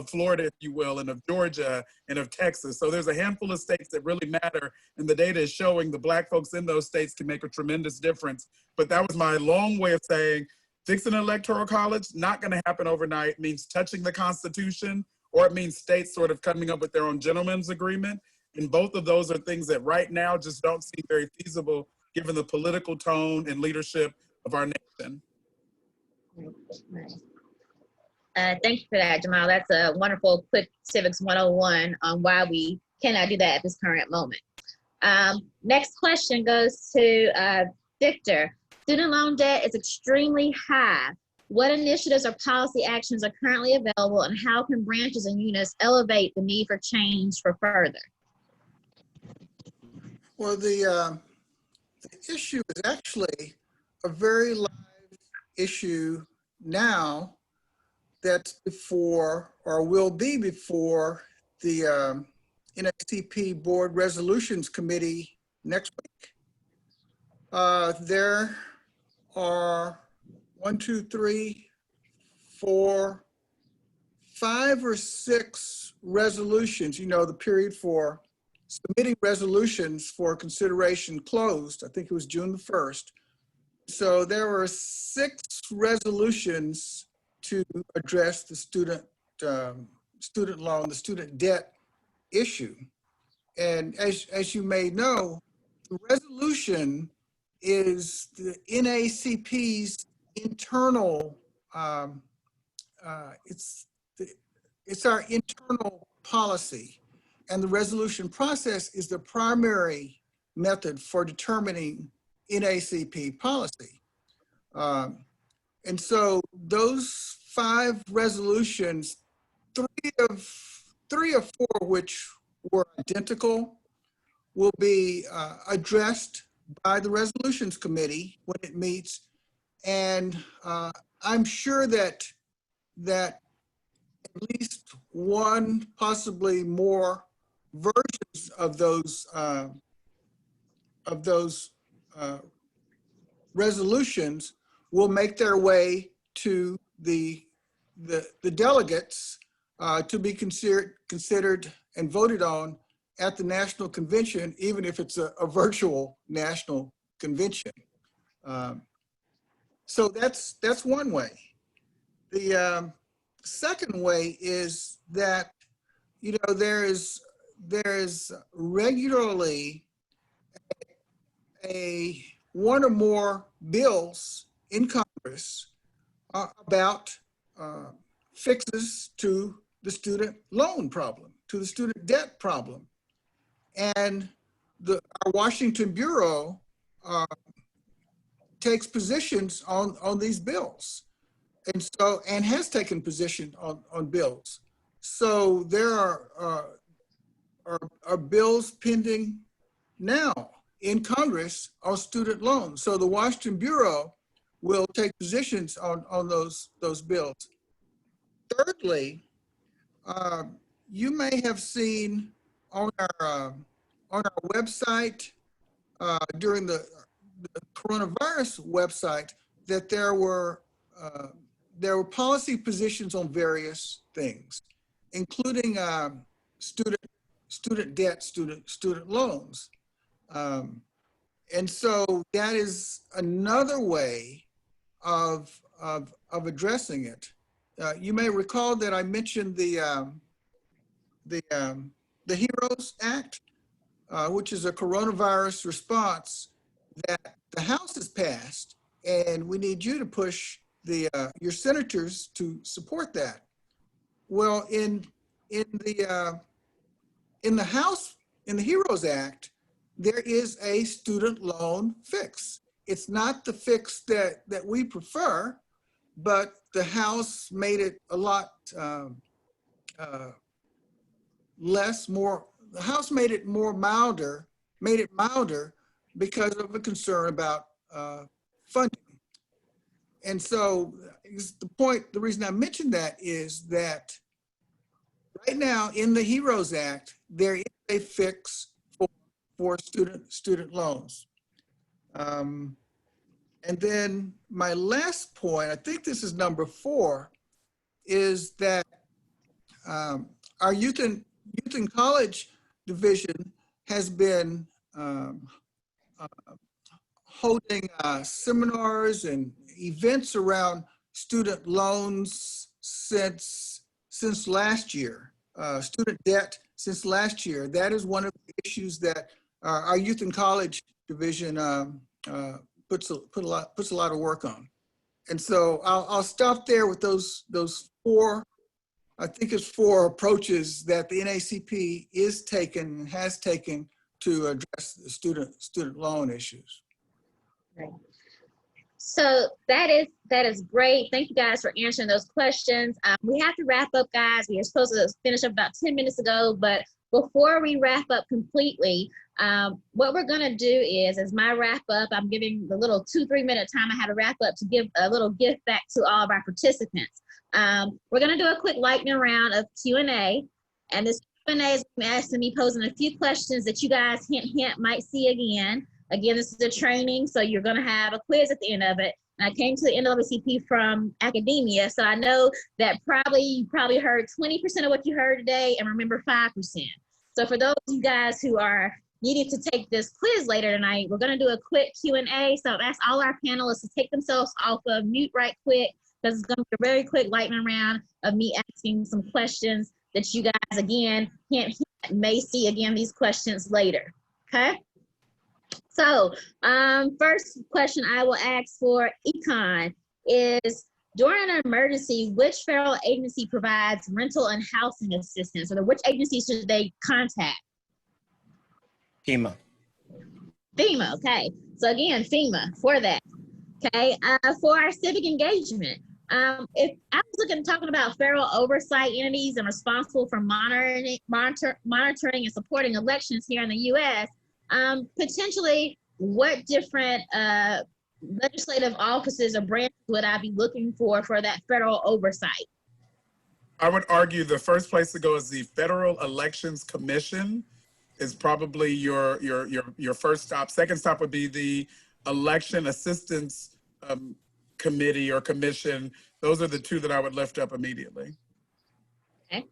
Florida, if you will, and of Georgia and of Texas. So there's a handful of states that really matter, and the data is showing the Black folks in those states can make a tremendous difference. But that was my long way of saying fixing an electoral college, not going to happen overnight. It means touching the Constitution, or it means states sort of coming up with their own gentleman's agreement. And both of those are things that right now just don't seem very feasible given the political tone and leadership of our nation. Thank you for that, Jamal. That's a wonderful quick Civics 101 on why we cannot do that at this current moment. Next question goes to Victor. Student loan debt is extremely high. What initiatives or policy actions are currently available, and how can branches and units elevate the need for change for further? Well, the issue is actually a very live issue now that's before or will be before the NAACP Board Resolutions Committee next week. There are 1, 2, 3, 4, 5 or 6 resolutions. You know, the period for submitting resolutions for consideration closed. I think it was June the 1st. So there were 6 resolutions to address the student loan, the student debt issue. And as you may know, the resolution is the NAACP's internal, it's our internal policy. And the resolution process is the primary method for determining NAACP policy. And so those 5 resolutions, 3 or 4 which were identical, will be addressed by the Resolutions Committee when it meets. And I'm sure that at least one, possibly more versions of those resolutions will make their way to the delegates to be considered and voted on at the National Convention, even if it's a virtual National Convention. So that's one way. The second way is that, you know, there is regularly one or more bills in Congress about fixes to the student loan problem, to the student debt problem. And our Washington Bureau takes positions on these bills, and has taken position on bills. So there are bills pending now in Congress on student loans. So the Washington Bureau will take positions on those bills. Thirdly, you may have seen on our website during the coronavirus website that there were policy positions on various things, including student debt, student loans. And so that is another way of addressing it. You may recall that I mentioned the HEROES Act, which is a coronavirus response that the House has passed, and we need you to push your senators to support that. Well, in the House, in the HEROES Act, there is a student loan fix. It's not the fix that we prefer, but the House made it a lot the House made it milder because of a concern about funding. And so the reason I mentioned that is that right now in the HEROES Act, there is a fix for student loans. And then my last point, I think this is number 4, is that our youth and college division has been holding seminars and events around student loans since last year, student debt since last year. That is one of the issues that our Youth and College Division puts a lot of work on. And so I'll stop there with those four. I think it's four approaches that the NAACP is taking and has taken to address the student loan issues. Right. So that is great. Thank you guys for answering those questions. We have to wrap up, guys. We were supposed to finish up about 10 minutes ago, but before we wrap up completely, what we're gonna do is, as my wrap up, I'm giving the little 2-3 minute time I had to wrap up to give a little gift back to all of our participants. We're gonna do a quick lightning round of Q&A, and this Q&A is asking me, posing a few questions that you guys hint might see again. Again, this is a training, so you're gonna have a quiz at the end of it. And I came to the NAACP from academia, so I know that you probably heard 20% of what you heard today and remember 5%. So for those of you guys who are needing to take this quiz later tonight, we're gonna do a quick Q&A. So I've asked all our panelists to take themselves off of mute right quick, because it's gonna be a very quick lightning round of me asking some questions that you guys, again, may see again these questions later, okay? So first question I will ask for Econ is, during an emergency, which federal agency provides rental and housing assistance, or which agency should they contact? FEMA. FEMA, okay. So again, FEMA for that, okay. For our civic engagement, if I was talking about federal oversight entities and responsible for monitoring and supporting elections here in the U.S., potentially what different legislative offices or branches would I be looking for that federal oversight? I would argue the first place to go is the Federal Elections Commission is probably your first stop. Second stop would be the Election Assistance Committee or Commission. Those are the two that I would lift up immediately. Okay.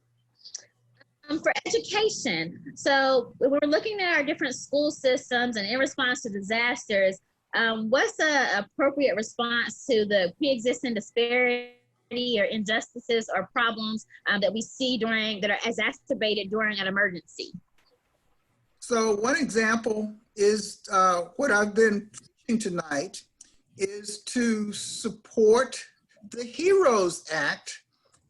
For education, so we're looking at our different school systems, and in response to disasters, what's the appropriate response to the pre-existing disparity or injustices or problems that we see that are exacerbated during an emergency? So one example is what I've been preaching tonight is to support the HEROES Act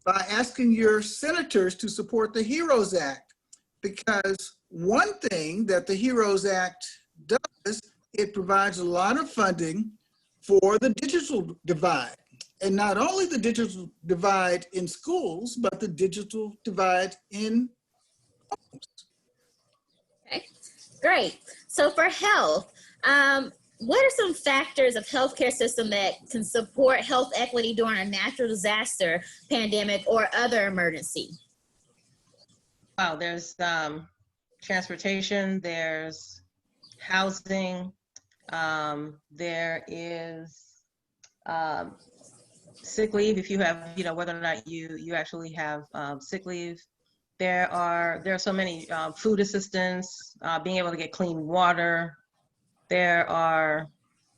by asking your senators to support the HEROES Act, because one thing that the HEROES Act does, it provides a lot of funding for the digital divide. And not only the digital divide in schools, but the digital divide in homes. Okay, great. So for health, what are some factors of healthcare system that can support health equity during a natural disaster, pandemic, or other emergency? Wow, there's transportation, there's housing, there is sick leave if you have, whether or not you actually have sick leave. There are so many food assistance, being able to get clean water. There are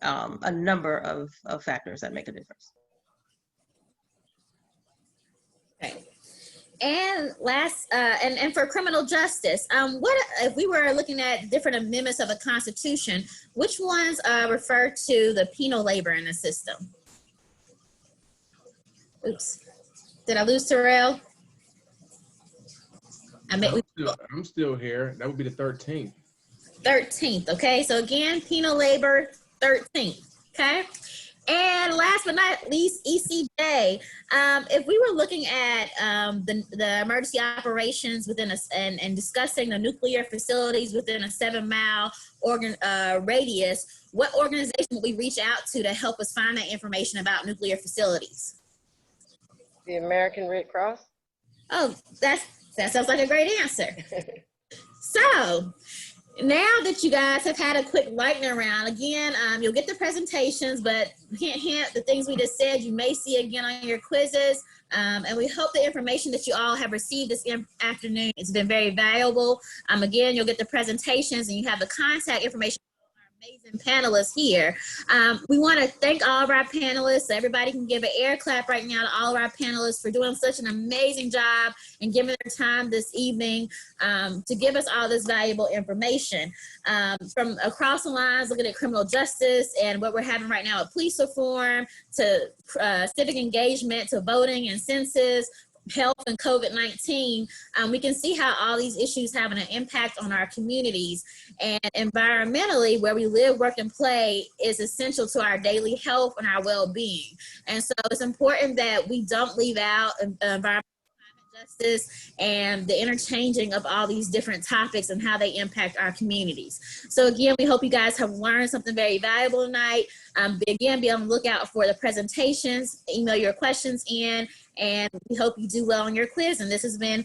a number of factors that make a difference. Okay. And last, and for criminal justice, what if we were looking at different amendments of the Constitution, which ones refer to the penal labor in the system? Oops, did I lose Terrell? I'm still here. That would be the 13th. 13th, okay? So again, penal labor, 13th, okay? And last but not least, ECJ. If we were looking at the emergency operations within and discussing the nuclear facilities within a 7-mile radius, what organization would we reach out to help us find that information about nuclear facilities? The American Red Cross. Oh, that sounds like a great answer. So, now that you guys have had a quick lightning round, again, you'll get the presentations, but hint, the things we just said, you may see again on your quizzes. And we hope the information that you all have received this afternoon has been very valuable. Again, you'll get the presentations and you have the contact information of our amazing panelists here. We want to thank all of our panelists. So everybody can give an air clap right now to all of our panelists for doing such an amazing job and giving their time this evening to give us all this valuable information. From across the lines, looking at criminal justice and what we're having right now at police reform, to civic engagement, to voting and census, health and COVID-19, we can see how all these issues having an impact on our communities. And environmentally, where we live, work, and play is essential to our daily health and our well-being. And so it's important that we don't leave out environmental justice and the interchanging of all these different topics and how they impact our communities. So again, we hope you guys have learned something very valuable tonight. Again, be on the lookout for the presentations, email your questions in, and we hope you do well on your quiz. And this has been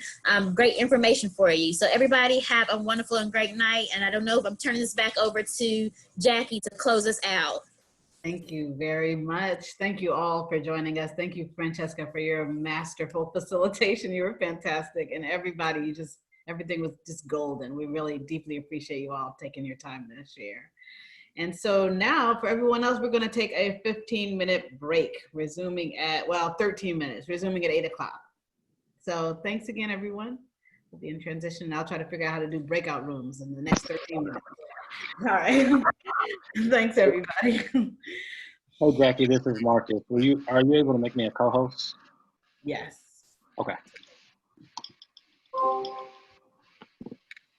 great information for you. So everybody have a wonderful and great night. And I don't know if I'm turning this back over to Jackie to close us out. Thank you very much. Thank you all for joining us. Thank you, Francesca, for your masterful facilitation. You were fantastic. And everybody, everything was just golden. We really deeply appreciate you all taking your time to share. And so now for everyone else, we're going to take a 15-minute break, resuming at, 13 minutes, resuming at 8 o'clock. So thanks again, everyone. We'll be in transition, and I'll try to figure out how to do breakout rooms in the next 13 minutes. All right. Thanks, everybody. Hey, Jackie, this is Marcus. Are you able to make me a co-host? Yes. Okay.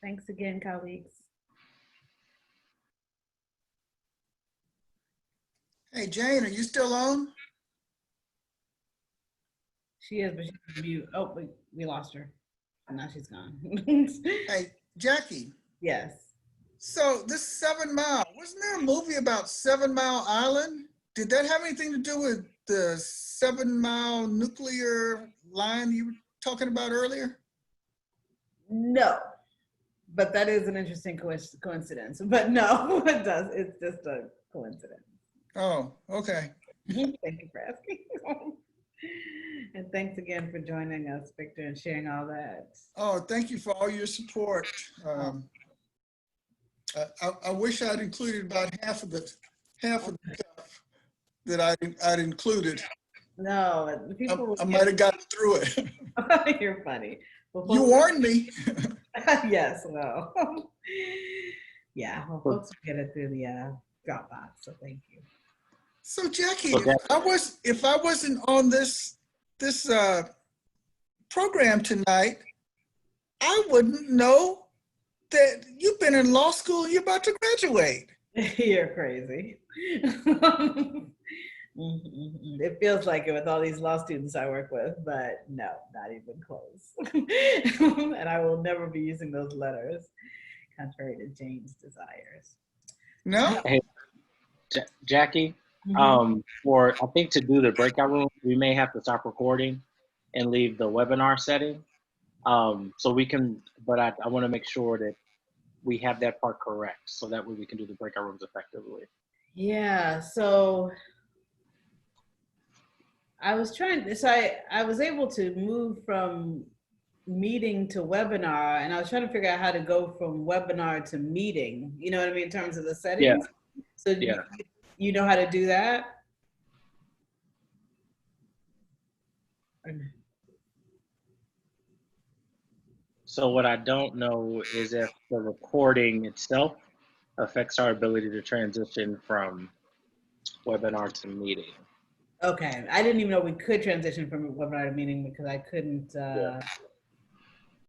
Thanks again, colleagues. Hey, Jane, are you still on? She is, but she's mute. Oh, we lost her. Now she's gone. Hey, Jackie. Yes. So this 7 Mile, wasn't there a movie about 7 Mile Island? Did that have anything to do with the 7 Mile nuclear line you were talking about earlier? No, but that is an interesting coincidence. But no, it does. It's just a coincidence. Oh, okay. Thank you for asking. And thanks again for joining us, Victor, and sharing all that. Oh, thank you for all your support. I wish I'd included about half of the stuff that I'd included. No, people. I might have gotten through it. You're funny. Well, You warned me. Yes, well. Yeah, well, folks will get it through the Dropbox, so thank you. So Jackie, if I wasn't on this program tonight, I wouldn't know that you've been in law school and you're about to graduate. You're crazy. It feels like it with all these law students I work with, but no, not even close. And I will never be using those letters, contrary to Jane's desires. No? Hey, Jackie, I think to do the breakout room, we may have to stop recording and leave the webinar setting. So we can, but I want to make sure that we have that part correct, so that way we can do the breakout rooms effectively. Yeah, so I was I was able to move from meeting to webinar, and I was trying to figure out how to go from webinar to meeting, you know what I mean, in terms of the settings. Yeah. So yeah. You know how to do that? So what I don't know is if the recording itself affects our ability to transition from webinar to meeting. Okay, I didn't even know we could transition from webinar to meeting because I couldn't